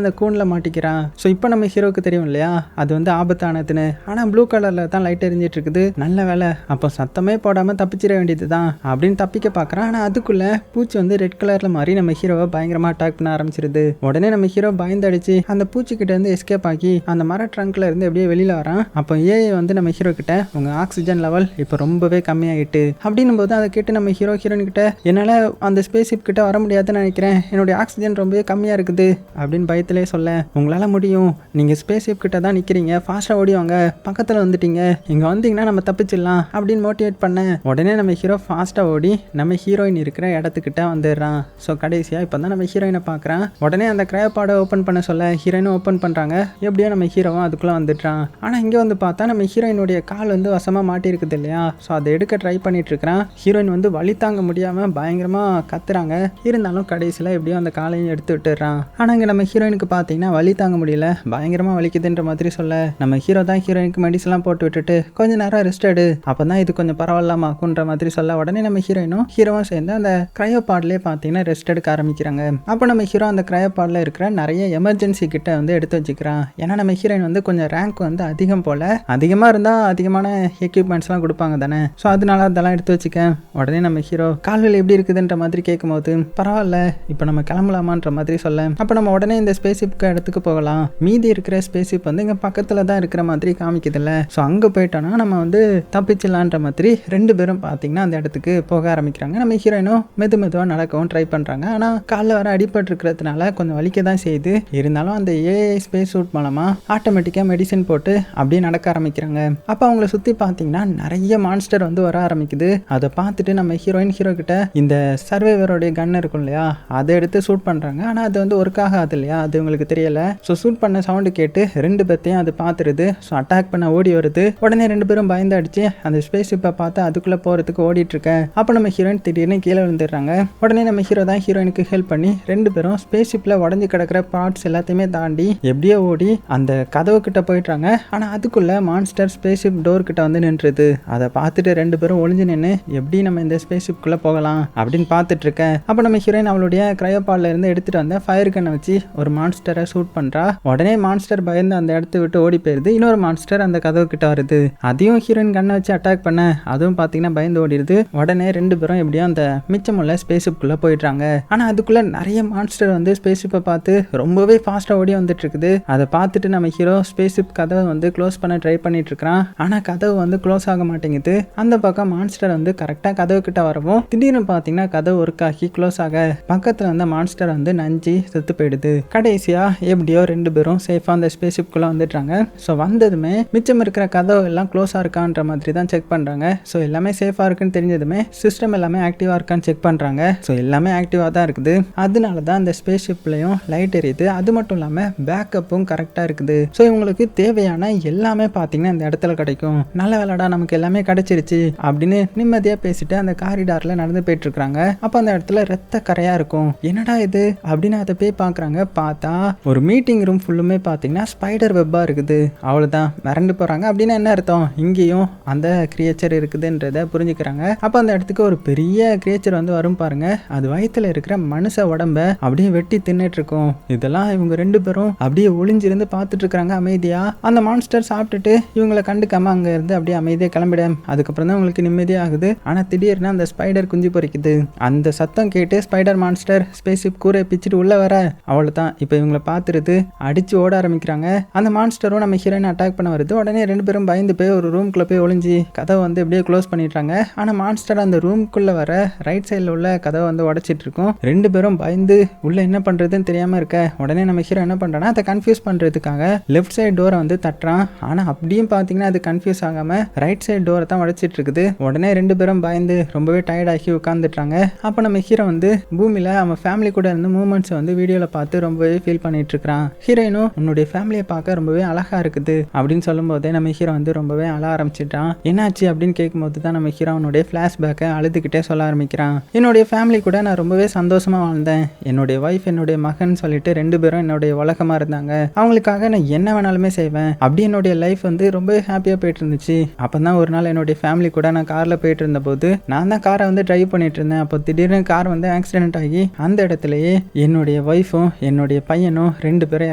அந்த கூண்டில் மாட்டிக்கிறான். ஸோ இப்போ நம்ம ஹீரோவுக்கு தெரியும் இல்லையா அது வந்து ஆபத்தானதுன்னு. ஆனால் ப்ளூ கலரில் தான் லைட் எரிஞ்சிட்டு இருக்குது. நல்ல வேலை, அப்போ சத்தமே போடாமல் தப்பிச்சிட வேண்டியது தான் அப்படின்னு தப்பிக்க பார்க்குறான். ஆனால் அதுக்குள்ளே பூச்சி வந்து ரெட் கலரில் மாறி நம்ம ஹீரோவை பயங்கரமாக அட்டாக் பண்ண ஆரம்பிச்சிருது. உடனே நம்ம ஹீரோ பயந்து அடிச்சு அந்த பூச்சிக்கிட்ட இருந்து எஸ்கேப் ஆகி அந்த மர ட்ரங்க்ல இருந்து எப்படியே வெளியில் வரான். அப்போ ஏஐ வந்து நம்ம ஹீரோ கிட்ட உங்கள் ஆக்சிஜன் லெவல் இப்போ ரொம்பவே கம்மியாகிட்டு அப்படின்னும் போது அதை கேட்டு நம்ம ஹீரோயின் கிட்ட, என்னால் அந்த ஸ்பேஸ் ஷிப் கிட்ட வர முடியாதுன்னு நினைக்கிறேன், என்னுடைய ஆக்சிஜன் ரொம்பவே கம்மியாக இருக்குது அப்படின்னு பயத்திலே சொல்ல, உங்களால் முடியும், நீங்கள் ஸ்பேஸ் ஷிப் கிட்ட தான் நிற்கிறீங்க, ஃபாஸ்ட்டாக ஓடிவாங்க, பக்கத்தில் வந்துட்டீங்க, இங்கே வந்தீங்கன்னா நம்ம தப்பிச்சிடலாம் அப்படின்னு மோட்டிவேட் பண்ண. உடனே நம்ம ஹீரோ ஃபாஸ்ட்டாக ஓடி நம்ம ஹீரோயின் இருக்கிற இடத்துக்கிட்ட வந்துடுறான். ஸோ கடைசியாக இப்போ தான் நம்ம ஹீரோயினை பார்க்குறான். உடனே அந்த கிரையோபாடை ஓப்பன் பண்ண சொல்ல ஹீரோயினும் ஓப்பன் பண்ணுறாங்க. எப்படியோ நம்ம ஹீரோவும் அதுக்குள்ளே வந்துட்டான். ஆனால் இங்கே வந்து பார்த்தா நம்ம ஹீரோயினுடைய கால் வந்து வசமாக மாட்டியிருக்குது இல்லையா. ஸோ அதை எடுக்க ட்ரை பண்ணிட்டு இருக்கிறான். ஹீரோயின் வந்து வலி தாங்க முடியாமல் பயங்கரமாக கத்துறாங்க. இருந்தாலும் கடைசியில் எப்படியோ அந்த காலையும் எடுத்து விட்டுறான். ஆனால் இங்கே நம்ம ஹீரோயினுக்கு பார்த்தீங்கன்னா வலி தாங்க முடியல, பயங்கரமாக வலிக்குதுன்ற மாதிரி சொல்ல நம்ம ஹீரோ தான் ஹீரோயினுக்கு மெடிசன்லாம் போட்டு விட்டுட்டு கொஞ்ச நேரம் ரெஸ்ட் எடு, அப்போ தான் இது கொஞ்சம் பரவாயில்லாமாக்குன்ற மாதிரி சொல்ல உடனே நம்ம ஹீரோவும் சேர்ந்து அந்த கிரையோபாட்லேயே பார்த்தீங்கன்னா ரெஸ்ட் எடுக்க ஆரம்பிக்கிறாங்க. அப்போ நம்ம ஹீரோ அந்த கிரையோபாடில் இருக்கிற நிறைய எமர்ஜென்சி கிட்ட வந்து எடுத்து வச்சுக்கிறான். ஏன்னா நம்ம ஹீரோயின் வந்து கொஞ்சம் ரேங்க் வந்து அதிகம் போல, அதிகமாக இருந்தால் அதிகமான எக்யூப்மெண்ட்ஸ்லாம் கொடுப்பாங்க தானே. ஸோ அதனால அதெல்லாம் எடுத்து வச்சுக்க. உடனே நம்ம ஹீரோ கால்கள் எப்படி இருக்குதுன்ற மாதிரி கேட்கும்போது பரவாயில்ல இப்போ நம்ம கிளம்பலாமான்ற மாதிரி சொல்ல, அப்போ நம்ம உடனே இந்த ஸ்பேஸ்ஷிப்க்கு இடத்துக்கு போகலாம், மீதி இருக்கிற ஸ்பேஸ்ஷிப் வந்து இங்கே பக்கத்தில் தான் இருக்கிற மாதிரி காமிக்குதுல்ல, ஸோ அங்கே போயிட்டோன்னா நம்ம வந்து தப்பிச்சிடலான்ற மாதிரி ரெண்டு பேரும் பார்த்தீங்கன்னா அந்த இடத்துக்கு போக ஆரம்பிக்கிறாங்க. நம்ம ஹீரோயினும் மெதுவாக நடக்கவும் ட்ரை பண்ணுறாங்க. ஆனால் காலில் வர அடிபட்டு இருக்கிறதுனால கொஞ்சம் வலிக்க தான் செய்யுது. இருந்தாலும் அந்த ஏஐ ஸ்பேஸ் சூட் மூலமாக ஆட்டோமேட்டிக்காக மெடிசின் போட்டு அப்படியே நடக்க ஆரம்பிக்கிறாங்க. அப்போ அவங்கள சுற்றி பார்த்தீங்கன்னா நிறைய மான்ஸ்டர் வந்து வர ஆரம்பிக்குது. அதை பார்த்துட்டு நம்ம ஹீரோ கிட்ட இந்த சர்வைவரோடைய கன் இருக்கும் இல்லையா, அதை எடுத்து ஷூட் பண்ணுறாங்க. ஆனால் அது வந்து ஒர்க் ஆகாது இல்லையா, அது உங்களுக்கு தெரியல. ஸோ ஷூட் பண்ண சவுண்டு கேட்டு ரெண்டு பேர்த்தையும் அது பார்த்துருது. ஸோ அட்டாக் பண்ண ஓடி வருது. உடனே ரெண்டு பேரும் பயந்து அடிச்சு அந்த ஸ்பேஸ் ஷிப்பை பார்த்து அதுக்குள்ளே போகிறதுக்கு ஓடிட்டு இருக்க. அப்போ நம்ம ஹீரோயின் திடீர்னு கீழே விழுந்துடுறாங்க. உடனே நம்ம ஹீரோ தான் ஹீரோயினுக்கு ஹெல்ப் பண்ணி ரெண்டு பேரும் ஸ்பேஸ் ஷிப்பில் உடஞ்சி கிடக்கிற பார்ட்ஸ் எல்லாத்தையுமே தாண்டி எப்படியோ ஓடி அந்த கதவு கிட்ட போயிட்டாங்க. ஆனால் அதுக்குள்ள மான்ஸ்டர் ஸ்பேஸ் ஷிப் டோர் கிட்ட வந்து நின்றுது. அதை பார்த்துட்டு ரெண்டு பேரும் ஒளிஞ்சு நின்று எப்படி நம்ம இந்த ஸ்பேஸ் ஷிப்குள்ளே போகலாம் அப்படின்னு பார்த்துட்டு இருக்கேன். அப்போ நம்ம ஹீரோயின் அவளுடைய கிரையோபாட்ல இருந்து எடுத்துட்டு வந்த ஃபயர் கன்னை வச்சு ஒரு மான்ஸ்டரை ஷூட் பண்றா. உடனே மான்ஸ்டர் பயந்து அந்த இடத்த விட்டு ஓடி போயிருது. இன்னொரு மான்ஸ்டர் அந்த கதவு கிட்ட வருது. அதையும் ஹீரோயின் கண்ணை வச்சு அட்டாக் பண்ண அதுவும் பார்த்தீங்கன்னா பயந்து ஓடிடுது. உடனே ரெண்டு பேரும் எப்படியும் அந்த மிச்சமுள்ள ஸ்பேஸ் ஷிப்குள்ள போயிடுறாங்க. ஆனா அதுக்குள்ள நிறைய மான்ஸ்டர் வந்து ஸ்பேஸ் ஷிப்பை பார்த்து ரொம்பவே ஃபாஸ்டா ஓடி வந்துட்டு இருக்குது. அதை பார்த்துட்டு நம்ம ஹீரோ ஸ்பேஸ் ஷிப் கதவை வந்து க்ளோஸ் பண்ண ட்ரை பண்ணிட்டு இருக்கான். ஆனா கதவு வந்து க்ளோஸ் ஆக மாட்டேங்குது. அந்த பக்கம் மான்ஸ்டர் வந்து கரெக்டா கதவு கிட்ட வரவும் திடீர்னு பார்த்தீங்கன்னா கதவு ஒர்க் ஆகி க்ளோஸ் ஆக பக்கத்துல அந்த மான்ஸ்டர் வந்து நஞ்சு செத்து போயிடுது. கடைசியா எப்படியோ ரெண்டு பேரும் சேஃபா அந்த ஸ்பேஸ் ஷிப்குள்ள வந்துட்டாங்க. ஸோ வந்ததுமே மிச்சம் இருக்கிற கதவு எல்லாம் க்ளோஸா இருக்கான்ற மாதிரி தான் செக் பண்றாங்க. ஸோ எல்லாமே சேஃபா இருக்குன்னு தெரிஞ்சதுமே சிஸ்டம் எல்லாமே ஆக்டிவா இருக்கான்னு செக் பண்றாங்க. ஸோ எல்லாமே ஆக்டிவா தான் இருக்குது. அதனால தான் அந்த ஸ்பேஸ் ஷிப்லயும் லைட் எரியுது. அது மட்டும் இல்லாம பேக்கப்பும் கரெக்டா இருக்குது. ஸோ இவங்களுக்கு தேவையான எல்லாமே பார்த்தீங்கன்னா இந்த இடத்துல கிடைக்கும். நல்ல வேலைடா நமக்கு எல்லாமே கிடைச்சிருச்சு அப்படின்னு நிம்மதியா பேசிட்டு அந்த காரிடார்ல நடந்து போயிட்டு இருக்காங்க. அப்ப அந்த இடத்துல ரத்த கரையா இருக்கும். என்னடா இது அப்படின்னு அதை போய் பாக்குறாங்க. பார்த்தா ஒரு மீட்டிங் ரூம் ஃபுல்லுமே பார்த்தீங்கன்னா ஸ்பைடர் வெப்பா இருக்குது. அவ்வளவுதான் மிரண்டு போறாங்க. அப்படின்னா என்ன அர்த்தம், இங்கேயும் அந்த கிரியேச்சர் இருக்குதுன்றத புரிஞ்சுக்கிறாங்க. அப்ப அந்த இடத்துக்கு ஒரு பெரிய கிரியேச்சர் வந்து வரும் பாருங்க. அது வயித்துல இருக்கிற மனுஷ உடம்ப அப்படியே வெட்டி தின்னுட்டு இருக்கும். இதெல்லாம் இவங்க ரெண்டு பேரும் அப்படியே ஒளிஞ்சிருந்து பார்த்துட்டு இருக்காங்க அமைதியா. அந்த மான்ஸ்டர் சாப்பிட்டுட்டு இவங்களை கண்டுக்காம அங்க இருந்து அப்படியே அமைதியா கிளம்பிட. அதுக்கப்புறம் தான் உங்களுக்கு நிம்மதியா ஆகுது. ஆனா திடீர்னு அந்த ஸ்பைடர் குஞ்சு பொறிக்குது. அந்த சத்தம் கேட்டு ஸ்பைடர் மான்ஸ்டர் ஸ்பேஸ் ஷிப் கூரை பிச்சுட்டு உள்ள வர அவ்வளவுதான். இப்ப இவங்களை பார்த்துட்டு அடிச்சு ஓட ஆரம்பிக்கிறாங்க. அந்த மான்ஸ்டரும் நம்ம ஹீரோயின் அட்டாக் பண்ண வருது. உடனே ரெண்டு பேரும் பயந்து போய் ஒரு ரூம்குள்ள போய் ஒளிஞ்சு கதவை வந்து எப்படியே க்ளோஸ் பண்ணிட்டாங்க. ஆனா மான்ஸ்டர் அந்த ரூம்குள்ள வர ரைட் சைட்ல உள்ள கதவை வந்து உடைச்சிட்டு இருக்கும். ரெண்டு பேரும் பயந்து உள்ள என்ன பண்றதுன்னு தெரியாம இருக்க. உடனே நம்ம ஹீரோ என்ன பண்றான்னா அதை கன்ஃபியூஸ் பண்றதுக்காக லெஃப்ட் சைடு டோரை வந்து தட்டுறான். ஆனா அப்படியும் பாத்தீங்கன்னா அது கன்ஃபியூஸ் ஆகாம ரைட் சைடு டோரை தான் உடைச்சிட்டு இருக்குது. உடனே ரெண்டு பேரும் பயந்து ரொம்பவே டயர்ட் ஆகி உட்கார்ந்துட்டாங்க. அப்ப நம்ம ஹீரோ வந்து பூமியில அவன் ஃபேமிலி கூட இருந்து மூமெண்ட்ஸ் வந்து வீடியோல பார்த்து ரொம்பவே ஃபீல் பண்ணிட்டு இருக்கான். ஹீரோயினும் உன்னுடைய ஃபேமிலியை பார்க்க ரொம்பவே அழகா இருக்குது அப்படின்னு சொல்லும் போதே நம்ம ஹீரோ வந்து ரொம்பவே அழ ஆரம்பிச்சிட்டான். என்னாச்சு அப்படின்னு கேட்கும்போது தான் நம்ம ஹீரோ அவனுடைய ஃபிளாஷ்பேக்கை அழுதுகிட்டே சொல்ல ஆரம்பிக்கிறான். என்னுடைய ஃபேமிலி கூட நான் ரொம்பவே சந்தோஷமா வாழ்ந்தேன். என்னுடைய ஒய்ஃப் என்னுடைய மகன் சொல்லிட்டு ரெண்டு பேரும் என்னுடைய உலகமா இருந்தாங்க. அவங்களுக்காக நான் என்ன வேணாலுமே செய்வேன். அப்படி என்னுடைய லைஃப் வந்து ரொம்ப ஹாப்பியா போயிட்டு இருந்துச்சு. அப்பதான் ஒரு நாள் என்னுடைய ஃபேமிலி கூட நான் கார்ல போயிட்டு இருந்த போது நான் தான் காரை வந்து டிரைவ் பண்ணிட்டு இருந்தேன். அப்போ திடீர்னு கார் வந்து ஆக்சிடென்ட் ஆகி அந்த இடத்துலயே என்னுடைய ஒய்ஃபும் என்னுடைய பையனும் ரெண்டு பேரும்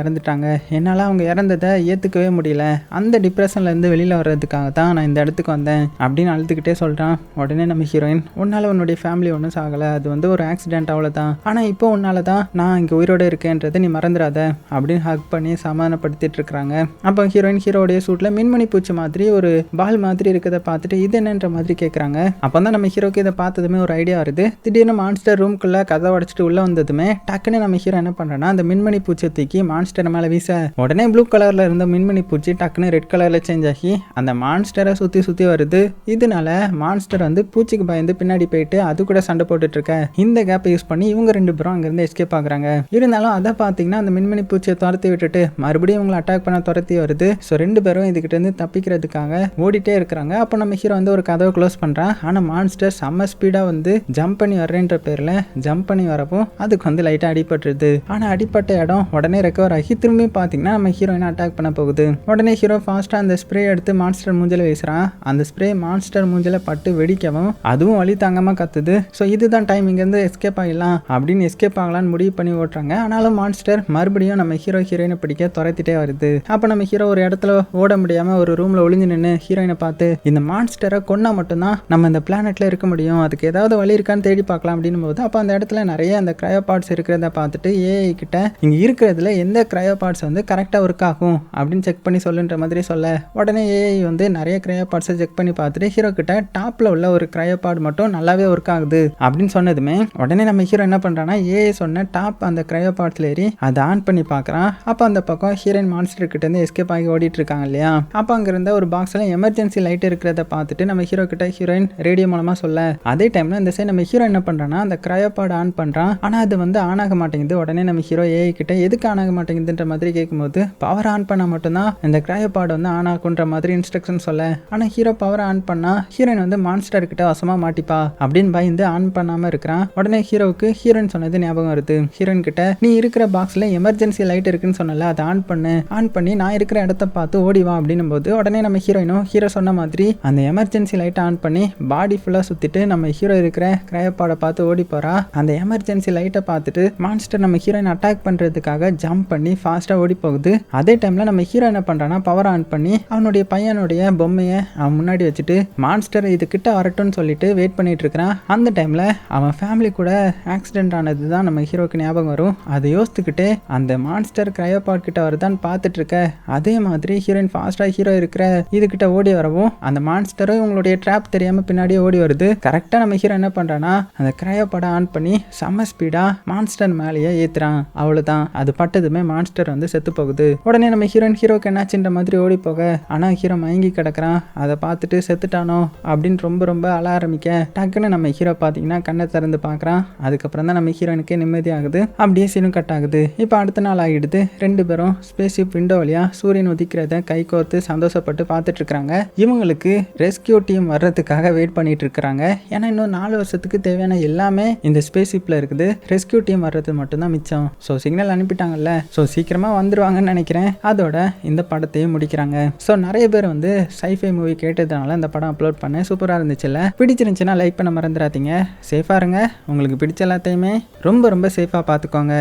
இறந்துட்டாங்க. என்னால அவங்க இறந்ததை ஏத்துக்கவே முடியல. அந்த டிப்ரெஷன்ல இருந்து வெளியில வர்றதுக்காக தான் நான் இந்த இடத்துக்கு வந்தேன் அப்படின்னு அழுதுகிட்டே சொல்றான். உடனே நம்ம ஹீரோயின் உன்னால உன்னுடைய ஃபேமிலி ஒன்றும் சாகல, அது வந்து ஒரு ஆக்சிடென்ட் அவ்வளவுதான். ஆனா இப்போ உன்னால தான் நான் இங்க உயிரோட இருக்கேன்றதை நீ மறந்துடாத அப்படின்னு ஹக் பண்ணி சமாதானப்படுத்திட்டு இருக்காங்க. அப்போ ஹீரோயின் ஹீரோடைய சூட்ல மின்மணி பூச்சி மாதிரி ஒரு பால் மாதிரி இருக்கிறத பார்த்துட்டு இது என்னன்ற மாதிரி கேட்கறாங்க. அப்பதான் நம்ம ஹீரோக்கு இதை பார்த்ததுமே ஒரு ஐடியா வருது. திடீர்னு மான்ஸ்டர் ரூம்குள்ள கதை உடைச்சிட்டு உள்ள வந்ததுமே டக்குன்னு நம்ம ஹீரோ என்ன பண்றேன்னா அந்த மின்மணி பூச்சியை தூக்கி மான்ஸ்டர் மேல வீச உடனே ப்ளூ கலர்ல இருந்த மின்மணி பூச்சி டக்குன்னு ரெட் கலர்ல சேஞ்ச் ஆகி அந்த மான்ஸ்டரை சுத்தி சுத்தி வருது. இதனால மான்ஸ்டர் வந்து பூச்சிக்கு பயந்து பின்னாடி போயிட்டு அது கூட சண்டை போட்டுட்டு இருக்க. இந்த கேப்பை யூஸ் பண்ணி இவங்க ரெண்டு பேரும் அங்கிருந்து எஸ்கேப் ஆகுறாங்க. இருந்தாலும் அதை பார்த்தீங்கன்னா அந்த மின்மணி பூச்சியை துரத்தி விட்டுட்டு மறுபடியும் இவங்களை அட்டாக் பண்ண துரத்தி வருது. ஸோ 2 பேரும் இதுகிட்ட இருந்து தப்பிக்கிறதுக்காக ஓடிட்டே இருக்கிறாங்க. அப்போ நம்ம ஹீரோ வந்து ஒரு கதவை க்ளோஸ் பண்றான். ஆனால் மான்ஸ்டர் செம்ம ஸ்பீடா வந்து ஜம்ப் பண்ணி வர்றேன்ற பேர்ல ஜம்ப் பண்ணி வரப்போ அதுக்கு வந்து லைட்டா அடிபட்டுருது. ஆனா அடிப்பட்ட இடம் உடனே ரெக்கவர் ஆகி திரும்பி பாத்தீங்கன்னா நம்ம ஹீரோயினை அட்டாக் பண்ண போகுது. உடனே ஹீரோ ஃபாஸ்டா அந்த ஸ்ப்ரே எடுத்து மான்ஸ்டர் மூஞ்சில வீசுறான். அந்த ஸ்ப்ரே மான்ஸ்டர் மூஞ்சில பட்டு வெடிக்கவும் அதுவும் வலி தாங்காம கத்துது. ஸோ இதுதான் டைம், இங்க இருந்து எஸ்கேப் ஆகலாம் அப்படின்னு எஸ்கேப் ஆகலான்னு முடிவு பண்ணி ஓட்டுறாங்க. ஆனாலும் மான்ஸ்டர் மறுபடியும் நம்ம ஹீரோயினை பிடிக்க துரத்திட்டே வருது. அப்ப நம்ம ஹீரோ ஒரு இடத்துல ஓட முடியாம ஒரு ரூம்ல ஒளிஞ்சு நின்று ஹீரோயினை பார்த்து இந்த மான்ஸ்டரை கொன்னா மட்டும்தான் நம்ம இந்த பிளானட்ல இருக்க முடியும், அதுக்கு ஏதாவது வழி இருக்கான்னு தேடி பார்க்கலாம் அப்படின்னு போது அப்ப அந்த இடத்துல நிறைய அந்த கிரையோ பார்ட்ஸ் இருக்கிறத பார்த்துட்டு ஏஐ கிட்ட இங்க இருக்கிறதுல எந்த கிரையோ பார்ட்ஸ் வந்து கரெக்டா ஒர்க் ஆகும் அப்படின்னு செக் பண்ணி சொல்லுன்ற மாதிரி சொல்ல உடனே ஏஐ வந்து நிறைய கிரையோ பார்ட்ஸை செக் பண்ணி பார்த்துட்டு ஹீரோ கிட்ட டாப்ல உள்ள ஒரு கிரையோ பார்ட் மட்டும் நல்லாவே ஒர்க் ஆகுது அப்படின்னு சொன்னதுமே உடனே நம்ம ஹீரோ என்ன பண்றான்னா ஏஐ சொன்ன டாப் அந்த கிரையோ பார்ட்ஸ்ல ஏறி அதை ஆன் பண்ணி பார்க்கறான். அப்போ அந்த பக்கம் ஹீரோயின் மான்ஸ்டர் கிட்ட இருந்து எஸ்கேப் ஆகி ஓடிட்டு இருக்காங்க இல்லையா. அப்போ அங்க இருந்த ஒரு பாக்ஸ்ல எமர்ஜென்சி லைட் இருக்கிறத பார்த்துட்டு நம்ம ஹீரோ கிட்ட ஹீரோயின் ரேடியோ மூலமா சொல்ல அதே டைம்ல இந்த சைடு நம்ம ஹீரோ என்ன பண்றான்னா அந்த கிரையோ பார்ட் ஆன் பண்றான். ஆனா அது வந்து ஆன் ஆக மாட்டேங்குது. உடனே நம்ம ஹீரோ ஏஐ கிட்ட எதுக்கு ஆன் ஆக மாட்டேங்குதுன்ற மாதிரி கேட்கும்போது பவர் ஆன் பண்ணா மட்டும்தான் இந்த கிரையோ பார்ட் வந்து ஆன் ஆகுன்ற மாதிரி இன்ஸ்ட்ரக்ஷன் சொல்ல ஆனா ஹீரோ பவர் ஆன் பண்ணா ஹீரோயின் வந்து மான்ஸ்டர் கிட்ட வசமா மாட்டிப்பா அப்படின்னு பயந்து ஆன் பண்ணாம இருக்கிறான். உடனே ஹீரோவுக்கு ஹீரோயின் சொன்னது ஞாபகம் வருது. ஹீரோயின் கிட்ட நீ இருக்கிற பாக்ஸ்ல எமர்ஜென்சி லைட் இருக்குன்னு சொன்னல அதை ஆன் பண்ணி நான் இருக்கிற இடத்த பார்த்து ஓடிவா அப்படின்னும் போது உடனே நம்ம ஹீரோயினும் ஹீரோ சொன்ன மாதிரி அந்த எமர்ஜென்சி லைட் ஆன் பண்ணி பாடி ஃபுல்லா சுத்திட்டு நம்ம ஹீரோ இருக்கிற கிரையோபாட பார்த்து ஓடி போறா. அந்த எமர்ஜென்சி லைட்டை பார்த்துட்டு மான்ஸ்டர் நம்ம ஹீரோயின் அட்டாக் பண்றதுக்காக ஜம்ப் பண்ணி ஃபாஸ்டா ஓடி போகுது. அதே டைம்ல நம்ம ஹீரோ என்ன பண்றானா பவர் ஆன் பண்ணி அவனுடைய பையனுடைய பொம்மையை அவன் முன்னாடி வச்சுட்டு மான்ஸ்டர் இது கிட்ட வரட்டும்னு சொல்லிட்டு வெயிட் பண்ணிட்டு இருக்கிறான். அந்த டைம்ல அவன் ஃபேமிலி கூட ஆக்சிடென்ட் ஆனது தான் நம்ம ஹீரோக்கு ஞாபகம் வரும். அதை யோசித்துக்கிட்டு அந்த மான்ஸ்டர் கிரையோபாட் கிட்ட வருதான்னு பார்த்துட்டு இருக்க அதே மாதிரி ஹீரோயின் ஃபாஸ்டா ஹீரோ இருக்கிற இது கிட்ட ஓடி வரவும் அந்த மான்ஸ்டரும் இவங்களுடைய ட்ராப் தெரியாம பின்னாடியே ஓடி வருது. கரெக்டா நம்ம ஹீரோ என்ன பண்றானா அந்த கிரையோபாட ஆன் பண்ணி செம்ம ஸ்பீடா மான்ஸ்டர் மேலேயே ஏத்துறான். அவ்வளவுதான், அது பட்டதுமே மான்ஸ்டர் வந்து செத்து போகுது. உடனே நம்ம ஹீரோக்கு என்னாச்சுன்ற மாதிரி ஓடி போக ஆனா ஹீரோ மயங்கி கிடக்குறான். அதை பார்த்துட்டு செத்துட்டானோ அப்படின்னு ரொம்ப அழ ஆரம்பிக்க டக்குன்னு நம்ம ஹீரோ பாத்தீங்கன்னா கண்ணை திறந்து பாக்குறான். அதுக்கப்புறம் தான் நம்ம ஹீரோனுக்கே நிம்மதி ஆகுது. அப்படியே சீனும் கட் ஆகுது. இப்போ அடுத்த நாள் ஆகிடுது. 2 பேரும் ஸ்பேஸ்ஷிப் விண்டோ வழியா சூரியன் உதிக்கிறத கை கோர்த்து சந்தோஷப்பட்டு பார்த்துட்டு இருக்காங்க. இவங்களுக்கு ரெஸ்கியூ டீம் வர்றதுக்காக வெயிட் பண்ணிட்டு இருக்காங்க. ஏன்னா இன்னும் 4 வருஷத்துக்கு தேவையான எல்லாமே இந்த ஸ்பேஸ்ஷிப்ல இருக்குது. ரெஸ்கியூ டீம் வர்றது மட்டும்தான் மிச்சம். ஸோ சிக்னல் அனுப்பிட்டாங்கல்ல, ஸோ சீக்கிரமா வந்துருவாங்கன்னு நினைக்கிறேன். அதோட இந்த படத்தையும் முடிக்கிறாங்க. ஸோ நிறைய பேர் வந்து சைஃபை மூவி கேட்டதுனால இந்த படம் அப்லோட் பண்ண சூப்பராக இருந்துச்சுல்ல. பிடிச்சிருந்துச்சுன்னா லைக் பண்ண மறந்துடாதீங்க. சேஃபாக இருங்க. உங்களுக்கு பிடிச்ச எல்லாத்தையுமே ரொம்ப சேஃபாக பார்த்துக்கோங்க.